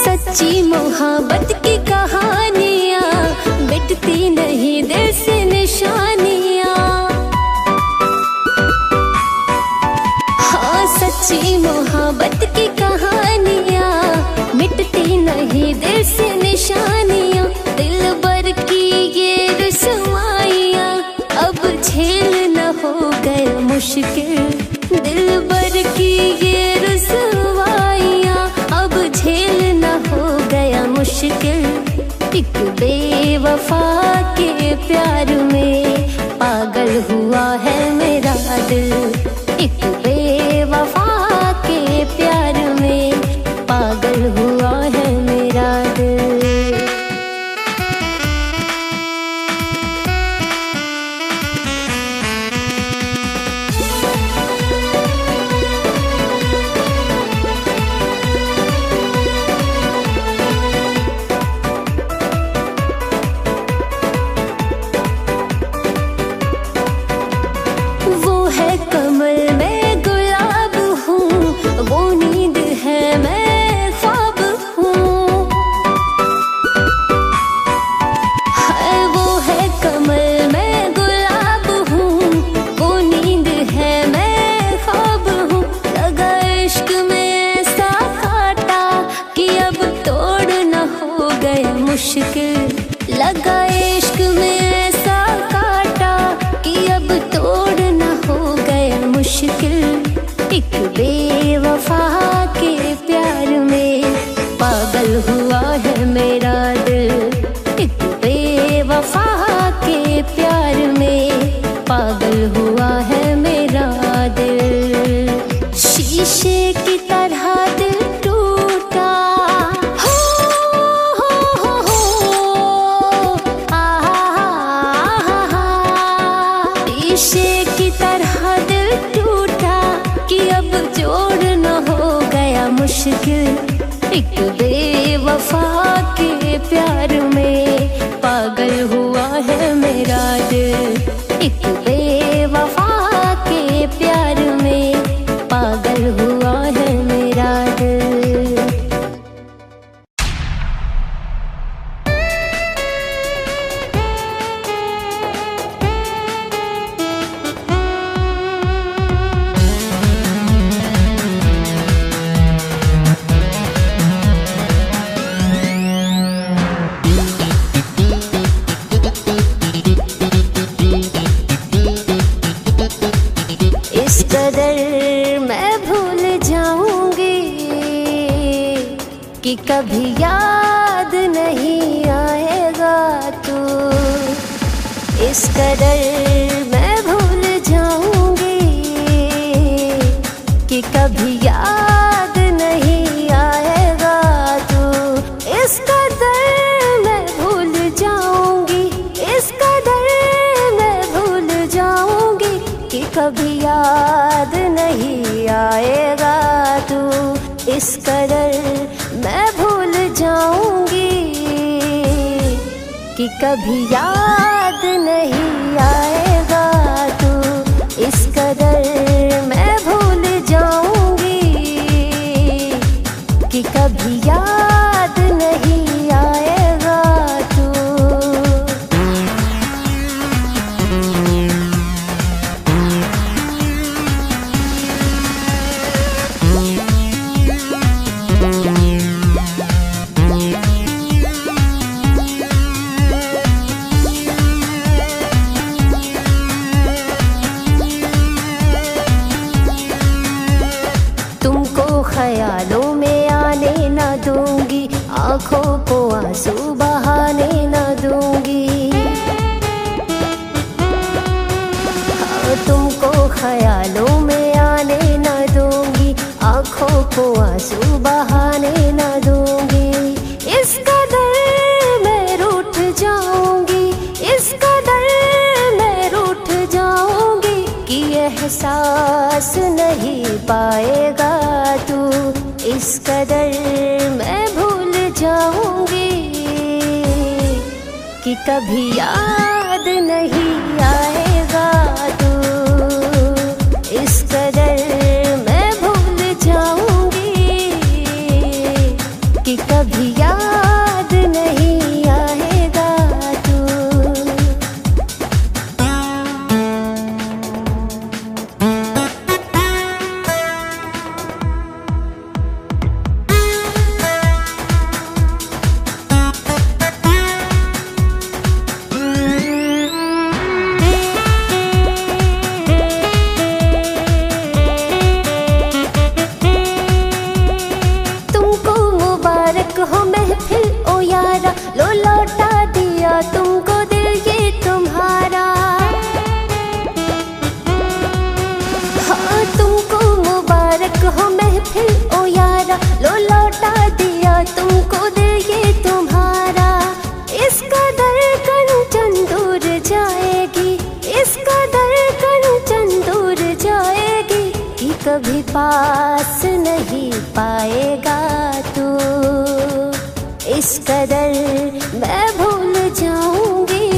सच्ची मोहब्बत की कहानियाँ मिटती नहीं दिल से निशानियाँ। हाँ, सच्ची मोहब्बत की कहानियाँ मिटती नहीं दिल से निशानियाँ। दिल भर की ये रुसवाइयाँ अब झेल न हो गए मुश्किल। दिल भर की ये रुसवाइयाँ बेवफा के प्यार में पागल हुआ है मेरा दिल। एक बेवफा के प्यार में पागल हुआ है मेरा दिल। वो है कमल मैं गुलाब हूँ, वो नींद है मैं ख्वाब हूँ। वो है कमल मैं गुलाब हूँ, वो नींद है मैं ख्वाब हूँ। लगा इश्क में ऐसा काटा कि अब तोड़ न हो गया मुश्किल। लगा इश्क में ऐसा काटा कि अब तोड़ न हो गया मुश्किल। एक बेवफा के प्यार में पागल हुआ है मेरा दिल। एक बेवफा के प्यार में पागल हुआ है मेरा दिल। शीशे की तरह दिल टूटा हो, शीशे की तरह दिल टूटा कि अब जोड़ न हो गया मुश्किल। एक बेवफा के प्यार में पागल हुआ है मेरा दिल। एक बेवफा के प्यार में पागल हुआ है मेरा दिल। इस कदर मैं भूल जाऊंगी कि कभी याद नहीं आएगा तू। इस कदर मैं भूल जाऊंगी कि कभी याद नहीं आएगा तू। इस कदर मैं भूल जाऊंगी, इस कदर मैं भूल जाऊंगी कि कभी याद नहीं आएगा तू। इस कदर मैं भूल जाऊंगी कि कभी याद नहीं आएगा तू। इस कदर मैं भूल जाऊंगी कि कभी याद नहीं आएगा तू। तुमको ख्यालों में आने न दूंगी, आंखों को आंसू बहाने न दूंगी। हाँ, तुमको ख्यालों में आने न दूंगी, आंखों को आंसू बहाने न दूंगी। इस कदर मैं रूठ जाऊंगी, इस कदर मैं रूठ जाऊंगी कि एहसास नहीं पाएगा तू। इस कदर मैं भूल जाऊंगी कि कभी याद नहीं आएगा तू। इस कदर मैं भूल जाऊंगी कि कभी याद नहीं आएगा तू। फिर ओ यारा, लो लौटा दिया तुमको दिल ये तुम्हारा। इस कदर कंचन दूर जाएगी, इस कदर कंचन दूर जाएगी कि कभी पास नहीं पाएगा तू। इस कदर मैं भूल जाऊंगी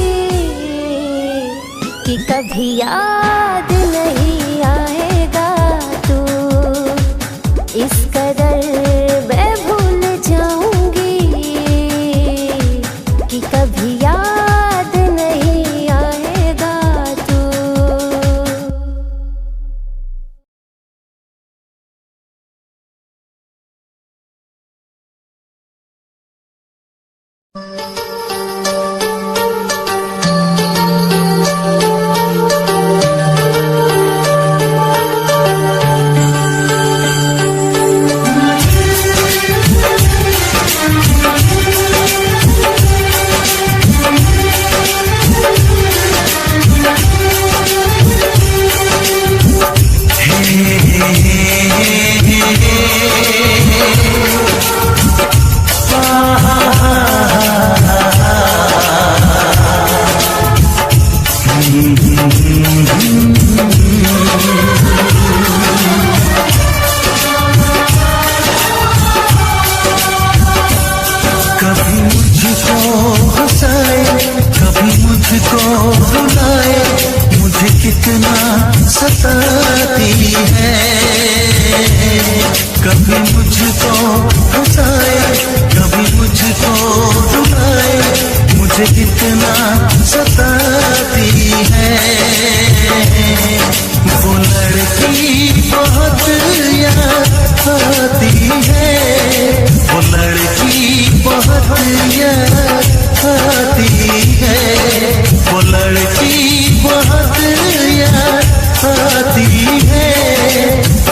कि कभी याद नहीं आएगा तू। इस कदर मैं भूल जाऊंगी कि कभी याद नहीं आएगा तू। कभी मुझको हंसाए, कभी मुझको रुलाए, मुझे कितना सताती है। कभी मुझको हंसाए, कभी मुझको रुलाए, मुझे कितना सताती है। वो लड़की बहुत याद आती है, वो लड़की बहुत याद आती है, वो लड़की बहुत याद आती है,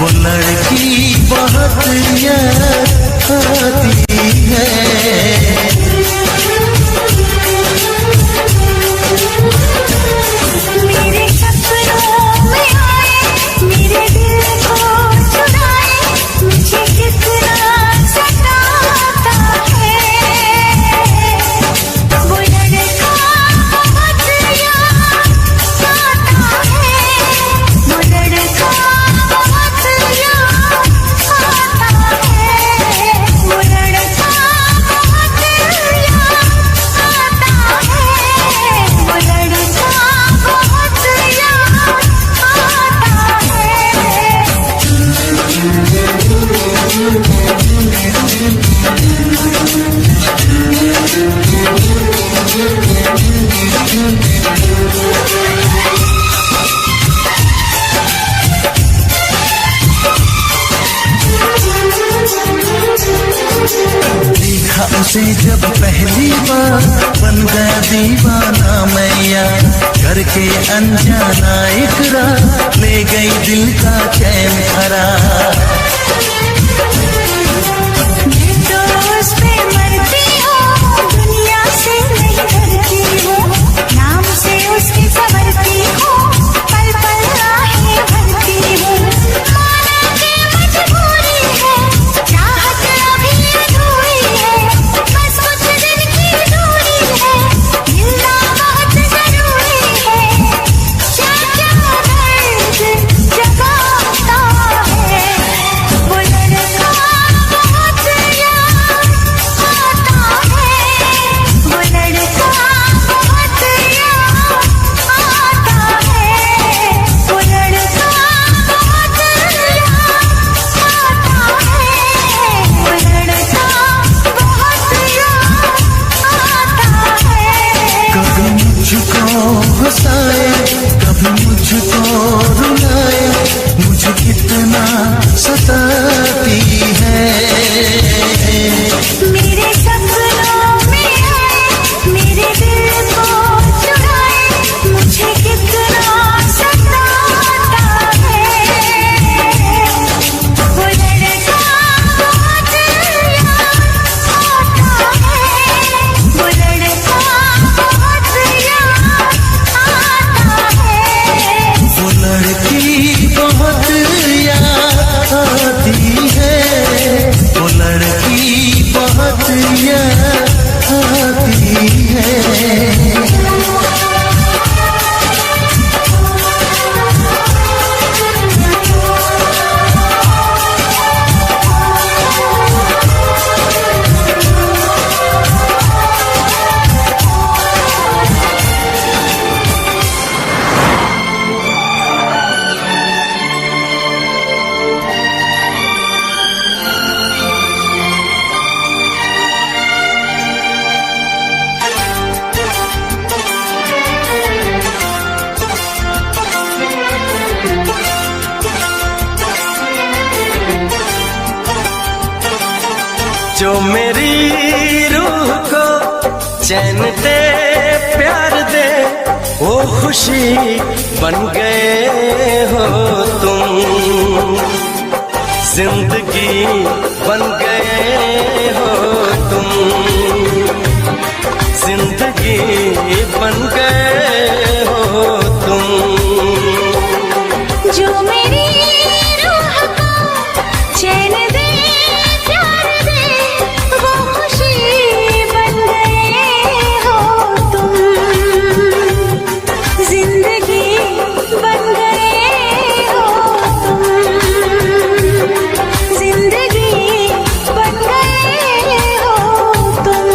वो लड़की बहुत याद आती है। मेरे सपनों में आए, मेरे दिल को चुराए, मुझे कितना सताता है। वो लड़का बहुत याद आता है, वो लड़का बहुत याद आता है, वो लड़का बहुत याद आता है, वो लड़का बहुत याद देखा उसे जब पहली बार, बन गया दीवाना मैं यार। करके अनजाना इकरार, ले गई दिल का चैन करार। मैं तो उस पे मरती हूँ, दुनिया से नहीं डरती हूँ, नाम से उसकी संवरती हूँ, पल पल राहें भरती हूँ। माना कि मजबूरी है, चाहत अभी अधूरी है, बस कुछ दिन की दूरी है, मिलना बहुत जरूरी है। क्या क्या दर्द जगाता है, जो मेरी रूह को चैन दे प्यार दे वो खुशी बन गए हो तुम जिंदगी बन गए हो तुम जिंदगी बन गए हो तुम जो मेरी रूह को चैन दे प्यार दे वो खुशी बन गए हो तुम जिंदगी बन गए हो तुम जिंदगी बन गए हो तुम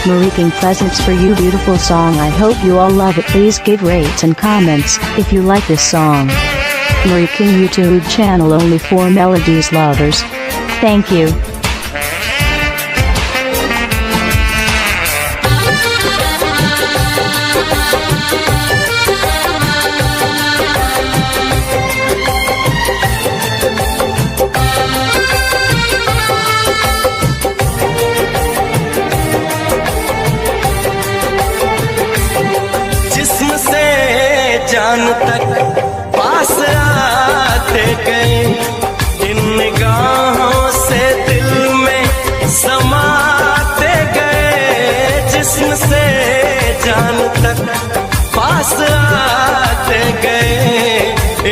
Marie King presents for you beautiful song. I hope you all love it. Please give rates and comments if you like this song. Marie King YouTube channel only for melodies lovers. Thank you. जिस्म से जान तक पास आते गए इन निगाहों से दिल में समाते गए जिस्म से जान तक पास आते गए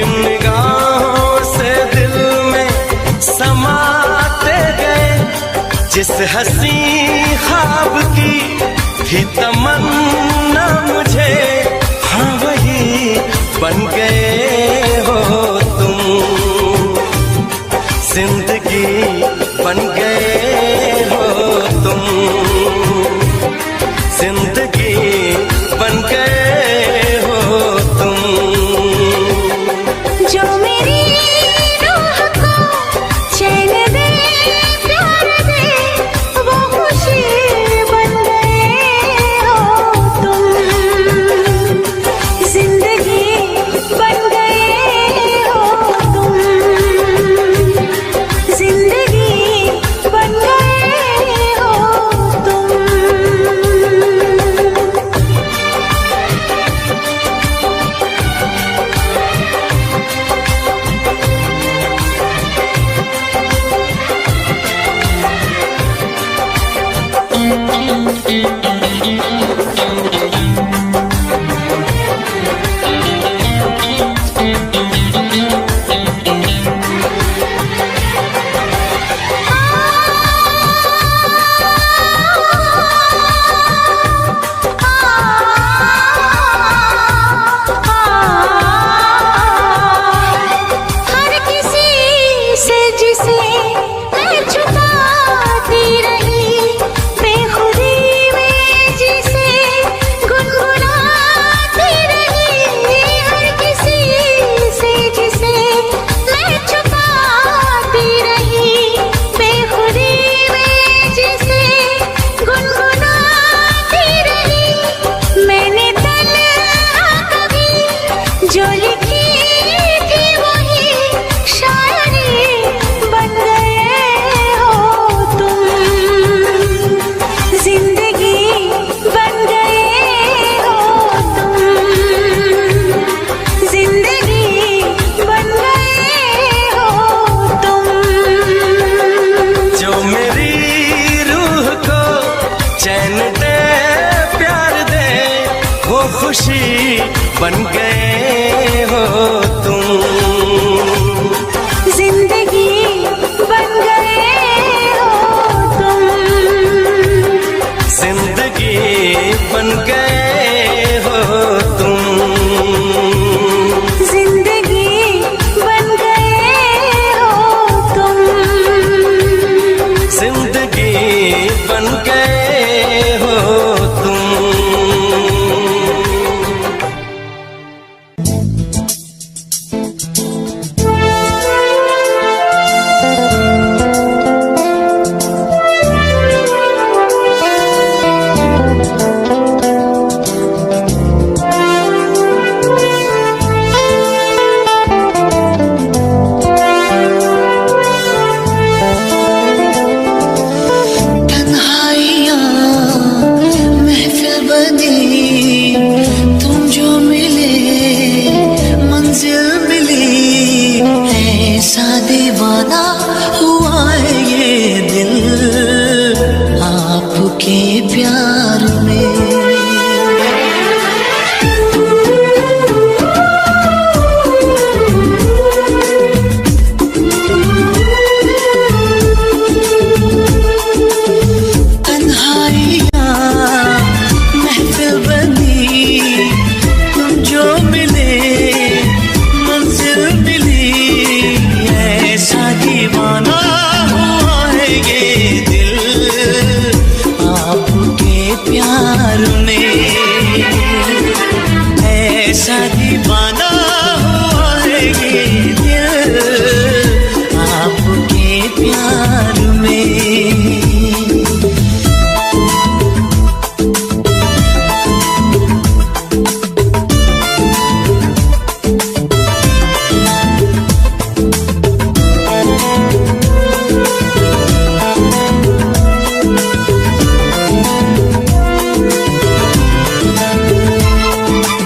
इन निगाहों से दिल में समाते गए जिस हंसी ख्वाब की थी तमन्ना मुझे हाँ वही बन गए हो तुम जिंदगी बन गए हो तुम जिंदगी बन गए हो तुम जो मेरी रूह को चैन दे प्यार दे वो खुशी बन गए हो तुम जिंदगी बन गए हो तुम जिंदगी बन गए हो तुम हर किसी से जिसे मैं छुपाती रही बेखुदी में जिसे गुनगुनाती रही हर किसी से जिसे मैं छुपाती रही बेखुदी में जिसे गुनगुनाती रही मैंने तन्हा कभी जो लिखी थी वही शायरी बन गए हो तुम जिंदगी बन गए हो तुम जिंदगी बन गए हो तुम जो मेरी रूह को चैन दे प्यार दे वो खुशी बन गए हो तुम जिंदगी बन गए हो तुम जिंदगी बन गए हो तुम जिंदगी बन गए हो तुम जिंदगी बन गए हो तुम कैसा दीवाना हुआ है ये दिल आपके प्यार में।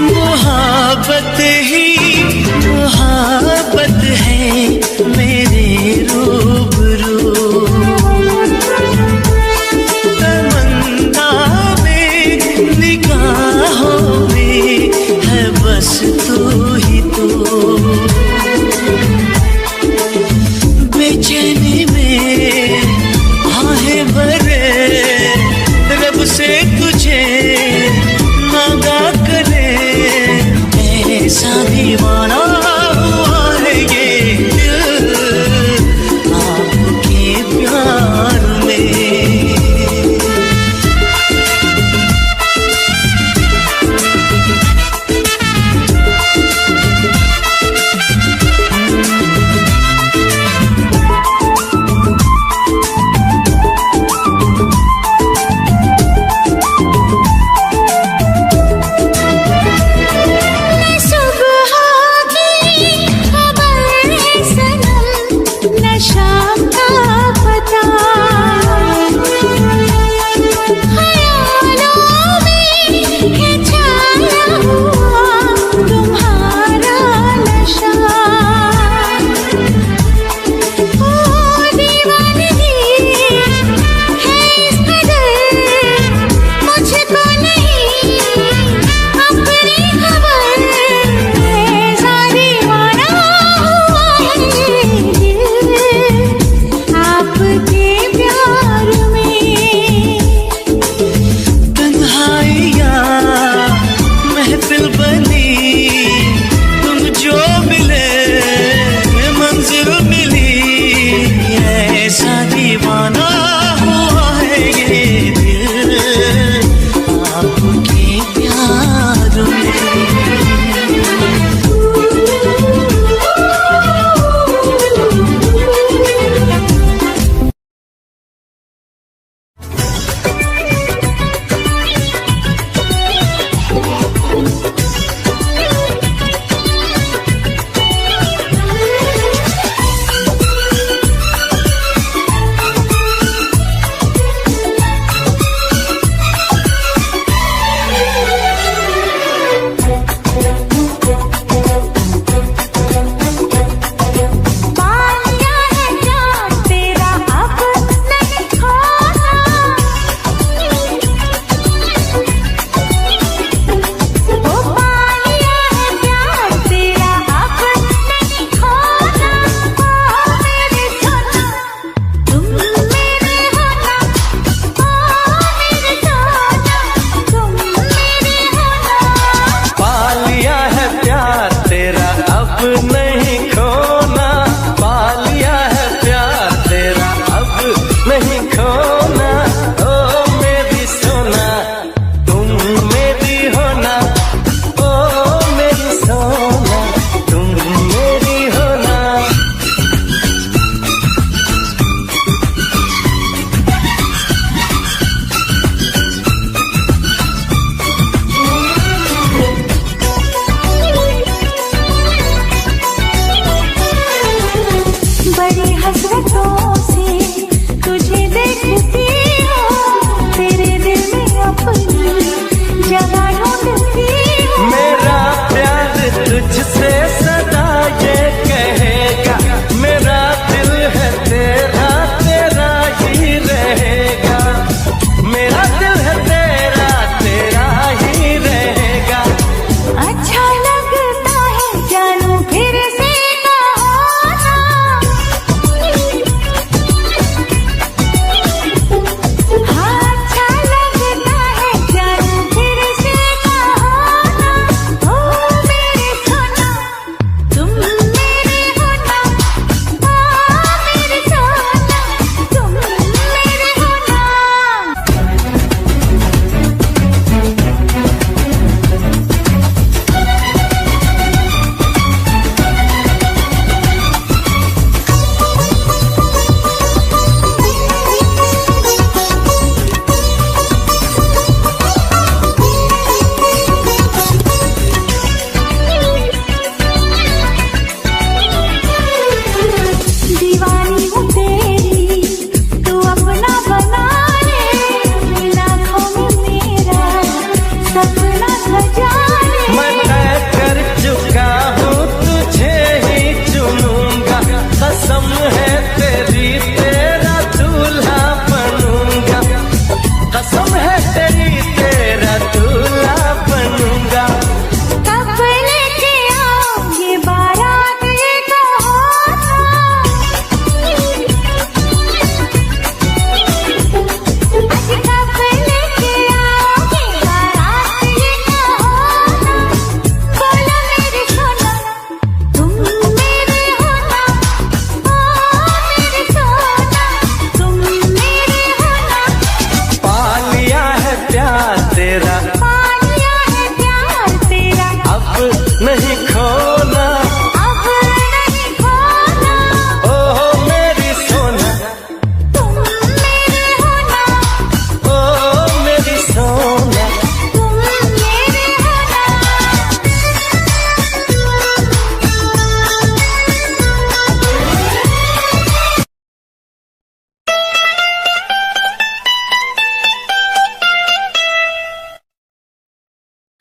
मोहब्बत ही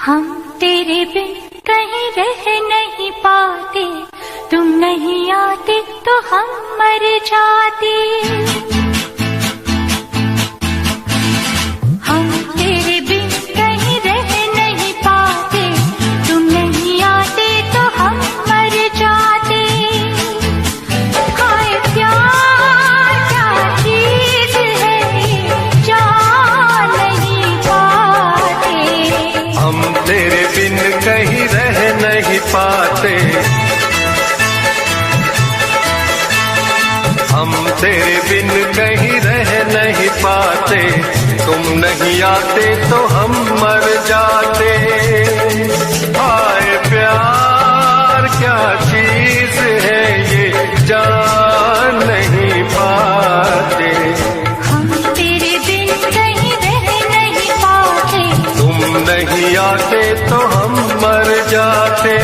हम तेरे बिन कहीं रह नहीं पाते, तुम नहीं आते तो हम मर जाते। हम तेरे बिन कहीं रह नहीं पाते, तुम नहीं आते तो हम मर जाते। हाय प्यार क्या चीज है, जान नहीं पाते। हम तेरे बिन कहीं रह नहीं पाते, हम तेरे बिन कहीं रह नहीं पाते, तुम नहीं आते तो हम मर जाते। हाय प्यार क्या चीज है ये, जान नहीं पाते। हम तेरे बिन कहीं रह नहीं पाते, तुम नहीं आते तो हम मर जाते।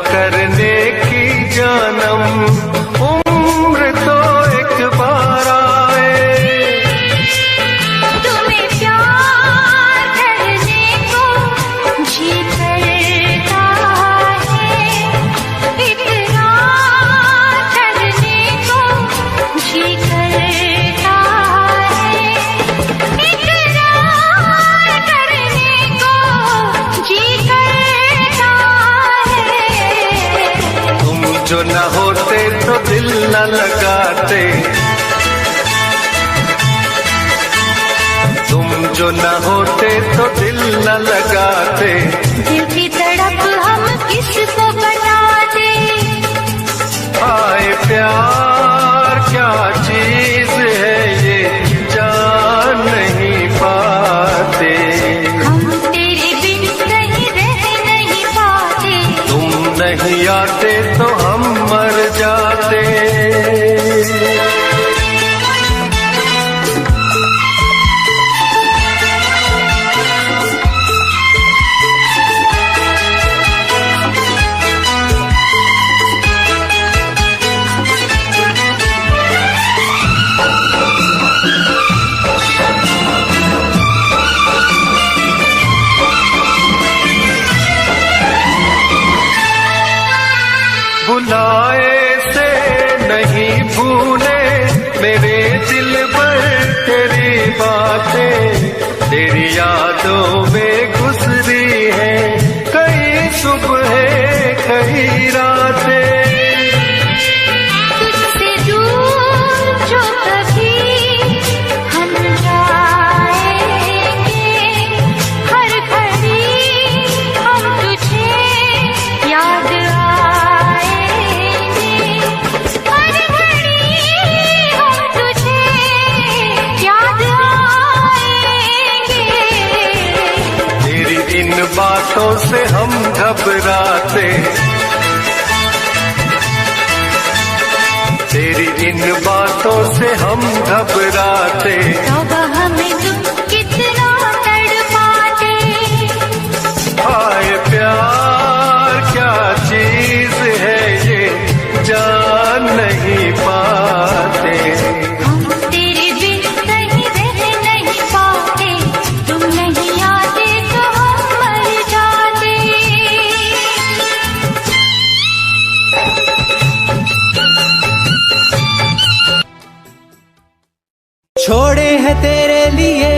करने की जानम उम्र तो एक बार आए। तुम्हें प्यार करने को जी करता है, इकरार करने को जी करता है, इकरार करने को जी करता है। जो न होते तो दिल न लगाते, तुम जो न होते तो दिल न लगाते। दिल की तड़प हम किसको बताते। हाय प्यार क्या चीज है ये, जान नहीं पाते। हम तेरे बिन कहीं रह नहीं पाते, तुम नहीं आते तो हम मर जाते। बुलाए से नहीं भूले मेरे दिल पर तेरी बातें, तेरी यादों में गुजरी है कई सुबह कई रातें। तुझसे दूर जो कभी हम जाएंगे, हर घड़ी हम तुझे याद आएंगे, हर घड़ी हम तुझे याद आएंगे। तेरी इन बातों से हम घबराते, तेरी इन बातों से हम घबराते। तौबा हमें तुम कितना तड़पाते। हाय प्यार क्या चीज है ये, जान नहीं पाते। हम तेरे बिन कहीं रह नहीं पाते, तुम नहीं आते तो हम मर जाते। छोड़े हैं तेरे लिए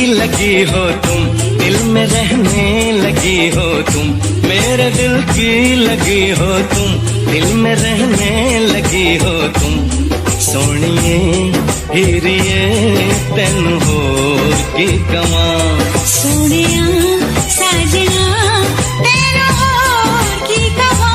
लगी हो तुम, दिल में रहने लगी हो तुम, मेरे दिल की लगी हो तुम, दिल में रहने लगी हो तुम। सोनिए हीरिए तेन होर की कमां, सोनिया साजना तेन होर की कमां।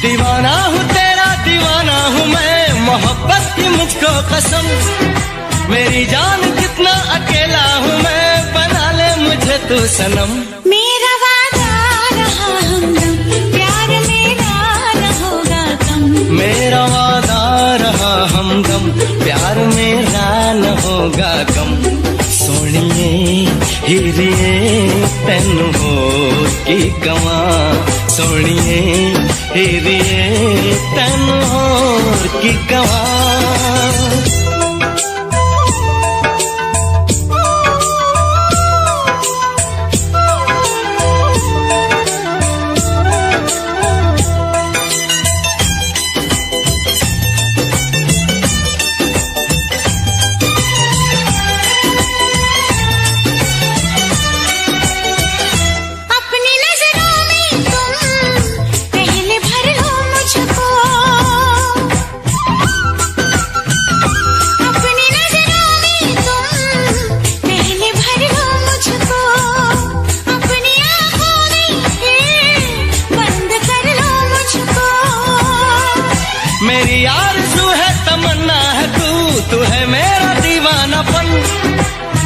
दीवाना हूँ तेरा दीवाना हूँ मैं, मोहब्बत की मुझको कसम, मेरी जान कितना अकेला हूँ मैं, बना ले मुझे तू सनम। मेरा वादा रहा हमदम, प्यार मेरा न होगा कम, मेरा वादा रहा हमदम, प्यार मेरा न होगा कम। सोनिए हीरिए तेन होर की कमां, सोनिए हीरिए तेन होर की कमां। मेरी आरज़ू है तमन्ना है तू है मेरा दीवानापन,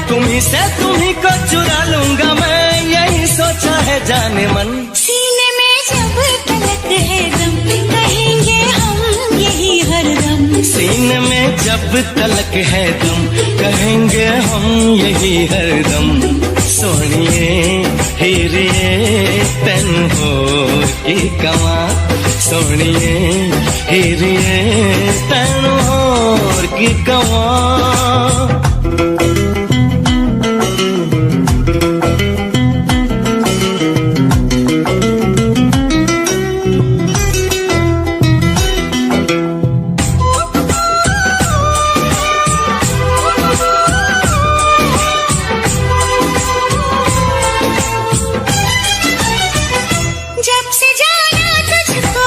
तुम्ही से तुम्ही को चुरा लूंगा मैं, यही सोचा है जाने मन। सीने में जब तलक है दम, कहेंगे हम यही हरदम, सीने में जब तलक है दम, कहेंगे हम यही हरदम। सोनिए हीरिए तेन होर की कमां, सोनिए हीरिए तेन होर की कमां। जब से जाना तुझको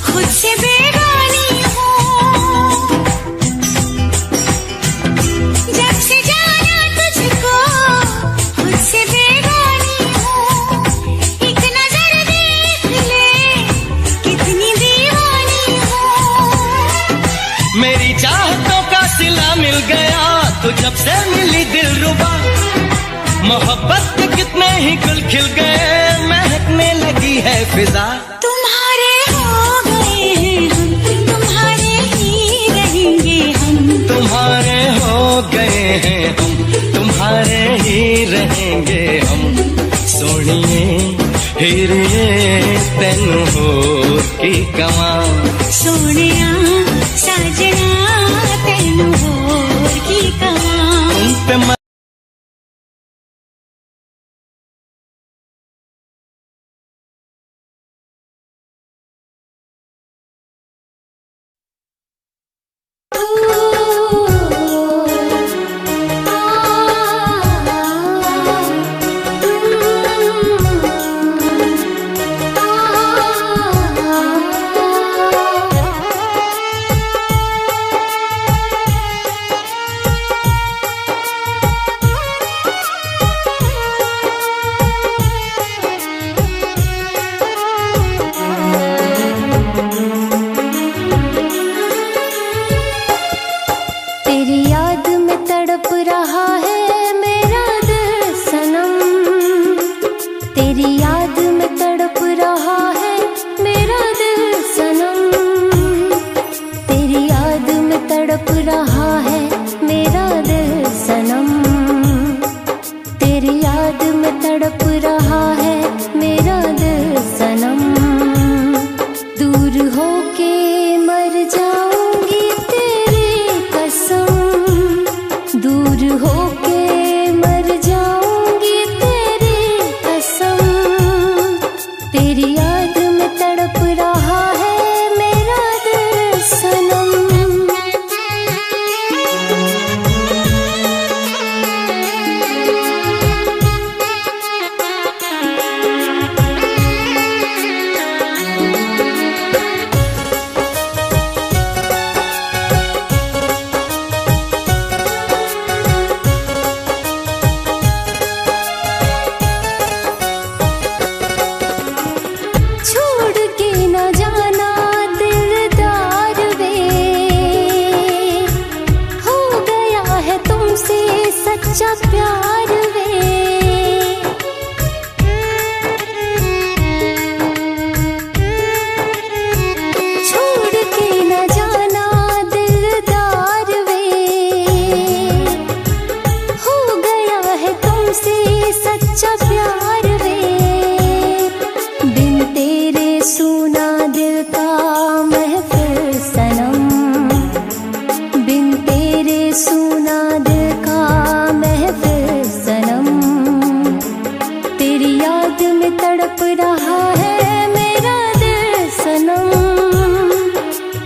खुद से बेगानी हूँ, जब से जाना तुझको खुद से बेगानी हूँ, एक नजर देख ले कितनी दीवानी हूँ। मेरी चाहतों का सिला मिल गया तो जब से मिली दिलरुबा, मोहब्बत के कितने ही गुल खिल गए, महकने लगी है फिजा। तुम्हारे हो गए हैं हम, तुम्हारे ही रहेंगे हम, तुम्हारे हो गए हैं हम, तुम्हारे ही रहेंगे हम। सोनिए हीरिए तेन होर की कमां, सोनिया साजना तेन होर की कमां। तुम पे तेरी याद में तड़प रहा है मेरा दिल सनम, तुमसे सच्चा प्यार वे, छोड़ के न जाना दिलदार वे, हो गया है तुमसे सच्चा प्यार वे, बिन तेरे सुना दिल का महफिल सनम, बिन तेरे सुना दिल का महफिल सनम, तेरी याद में तड़प रहा है मेरा दिल सनम,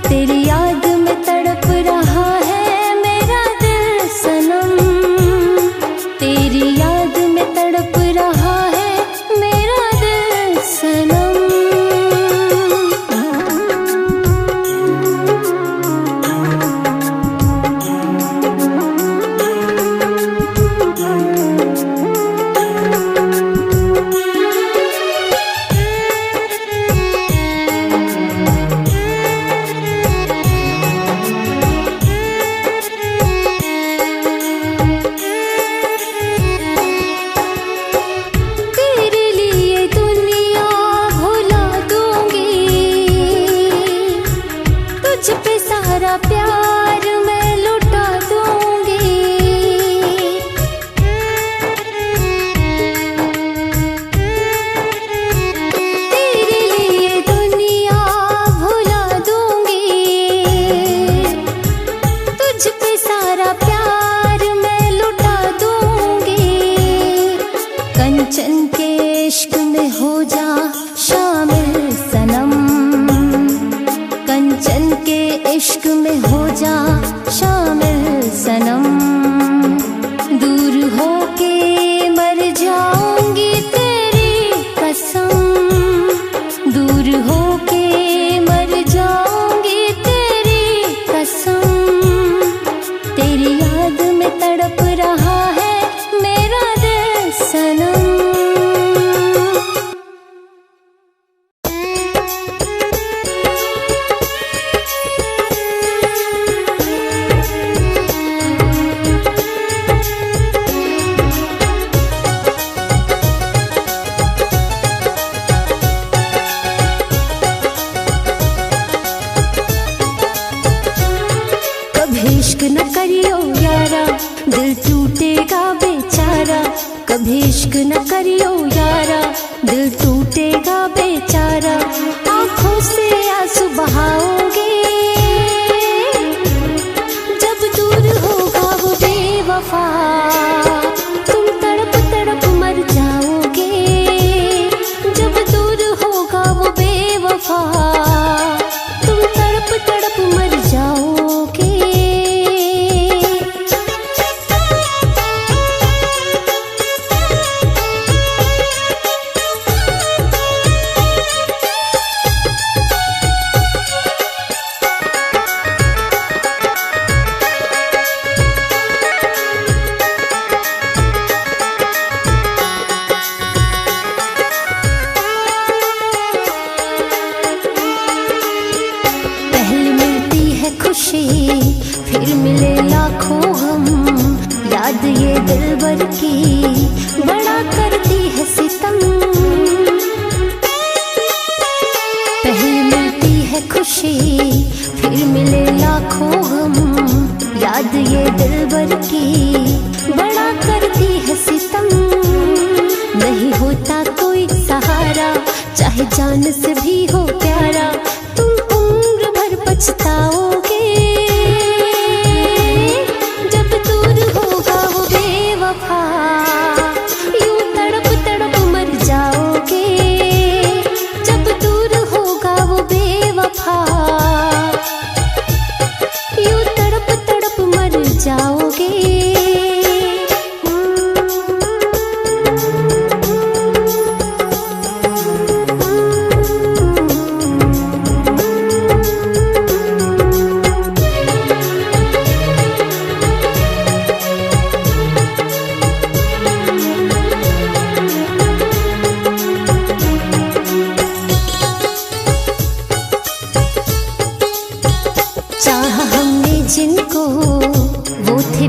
तेरी याद में तड़प रहा है मेरा दिल सनम, तेरी याद में तड़प रहा है मेरा दिल सनम। तेरे लिए दुनिया भुला दूंगी, तुझ पे सारा प्यार मैं लुटा दूंगी, तेरे लिए दुनिया भुला दूंगी, तुझ पे सारा प्यार मैं लुटा दूंगी, कंचन के इश्क में हो जा शामिल सनम, कंचन के इश्क में हो जा शामिल सनम, दूर हो के मर जाऊंगी तेरी कसम, दूर हो के मर जाऊंगी तेरी कसम, तेरी याद में तड़प रहा है मेरा दिल सनम। कभी इश्क न करियो यारा दिल टूटेगा बेचारा, कभी इश्क न करियो यारा दिल टूटेगा बेचारा, आंखों से आंसू बहाओगे जब दूर होगा वो बेवफा, तुम तड़प तड़प मर जाओगे जब दूर होगा वो बेवफा, तुम तड़प तड़प मर जाओगे। पहले मिलती है खुशी फिर मिले लाखों हम, याद ये दिलबर की बड़ा करती है सितम, पहले मिलती है खुशी फिर मिले लाखों हम, याद ये दिलबर की बड़ा करती है सितम, नहीं होता कोई सहारा चाहे जान से भी हो प्यारा, तुम उम्र भर पछताओगे जब दूर होगा वो बेवफा, यूं तड़प तड़प मर जाओगे जब दूर होगा वो बेवफा, यूं तड़प तड़प मर जाओगे। चाहा हमने जिनको वो थे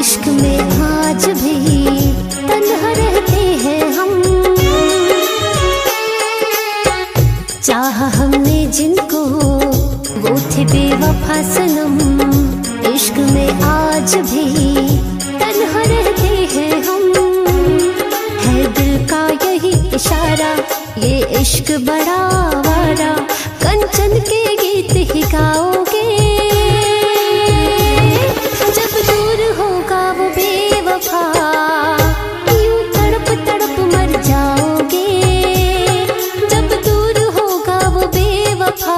इश्क में आज भी तन्हा रहते हैं हम। चाहा हमने जिनको वो थे बेवफा सनम, इश्क में आज भी तन्हा रहते हैं हम। है दिल का यही इशारा, ये इश्क बड़ा आवारा, कंचन के गीत ही गाओगे। जब दूर होगा वो बेवफा, यूं तड़प तड़प मर जाओगे। जब दूर होगा वो बेवफा,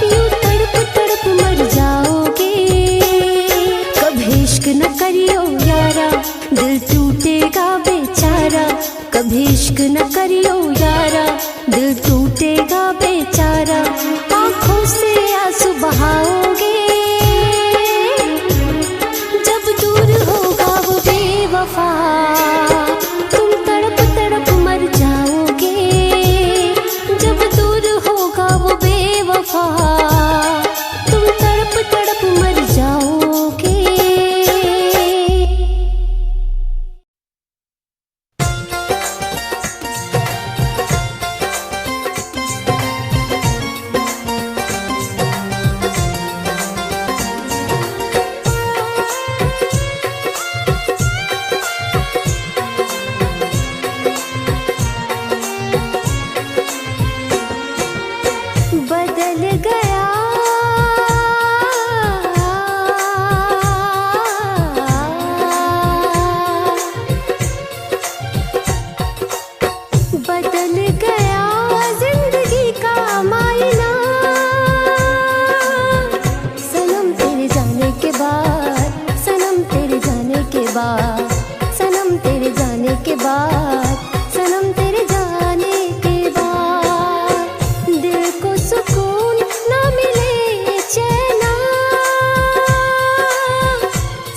यूं तड़प तड़प मर जाओगे। कभी इश्क न करियो यारा, दिल टूटेगा बेचारा। कभी इश्क न करियो यारा, दिल टूटेगा बेचारा। आँखों से आंसू बहाओगे। जब दूर होगा वो बेवफा, तुम तड़प तड़प मर जाओगे। जब दूर होगा वो बेवफा, तुम तड़प तड़प मर जाओगे। बदल गया बदल गया जिंदगी का मायना। सनम तेरे जाने के बाद, सनम तेरे जाने के बाद, सनम तेरे जाने के बाद, सनम तेरे जाने के बाद, दिल को सुकून न मिले चैना।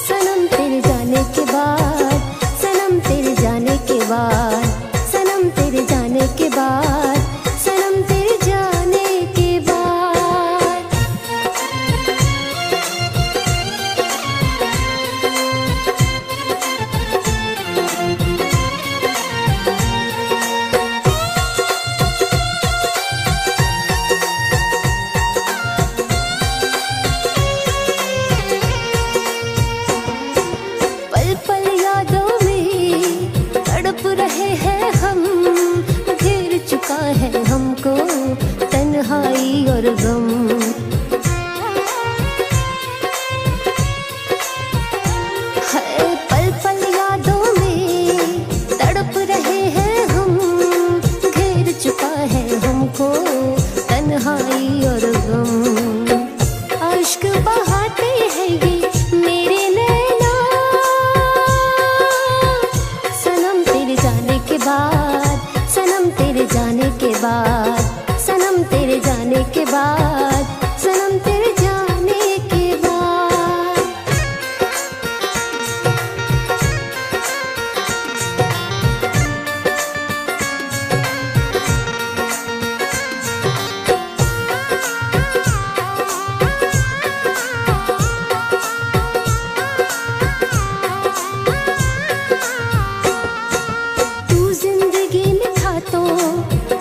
सनम तेरे जाने के बाद, सनम तेरे जाने के बाद, सनम तेरे जाने के बाद, सनम तेरे जाने के बाद। पल पल यादों में तड़प रहे हैं हम, घेर चुका है हमको तन्हाई और गम। है पल पल यादों में तड़प रहे हैं हम, घेर चुका है हमको तन्हाई और गम। अश्क बहाते हैं ये मेरे नैना। सनम तेरे जाने के बाद, सनम तेरे जाने के बाद, सनम तेरे जाने के बाद, सनम तेरे जाने के बाद। तू जिंदगी में था तो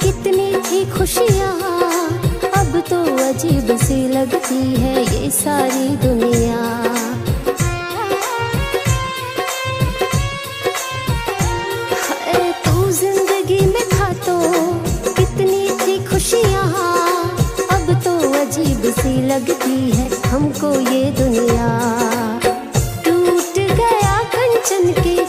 कितनी थी खुशियाँ, अब तो अजीब सी लगती है ये सारी दुनिया। हाय तू जिंदगी में था तो कितनी थी खुशियाँ, अब तो अजीब सी लगती है हमको ये दुनिया। टूट गया कंचन के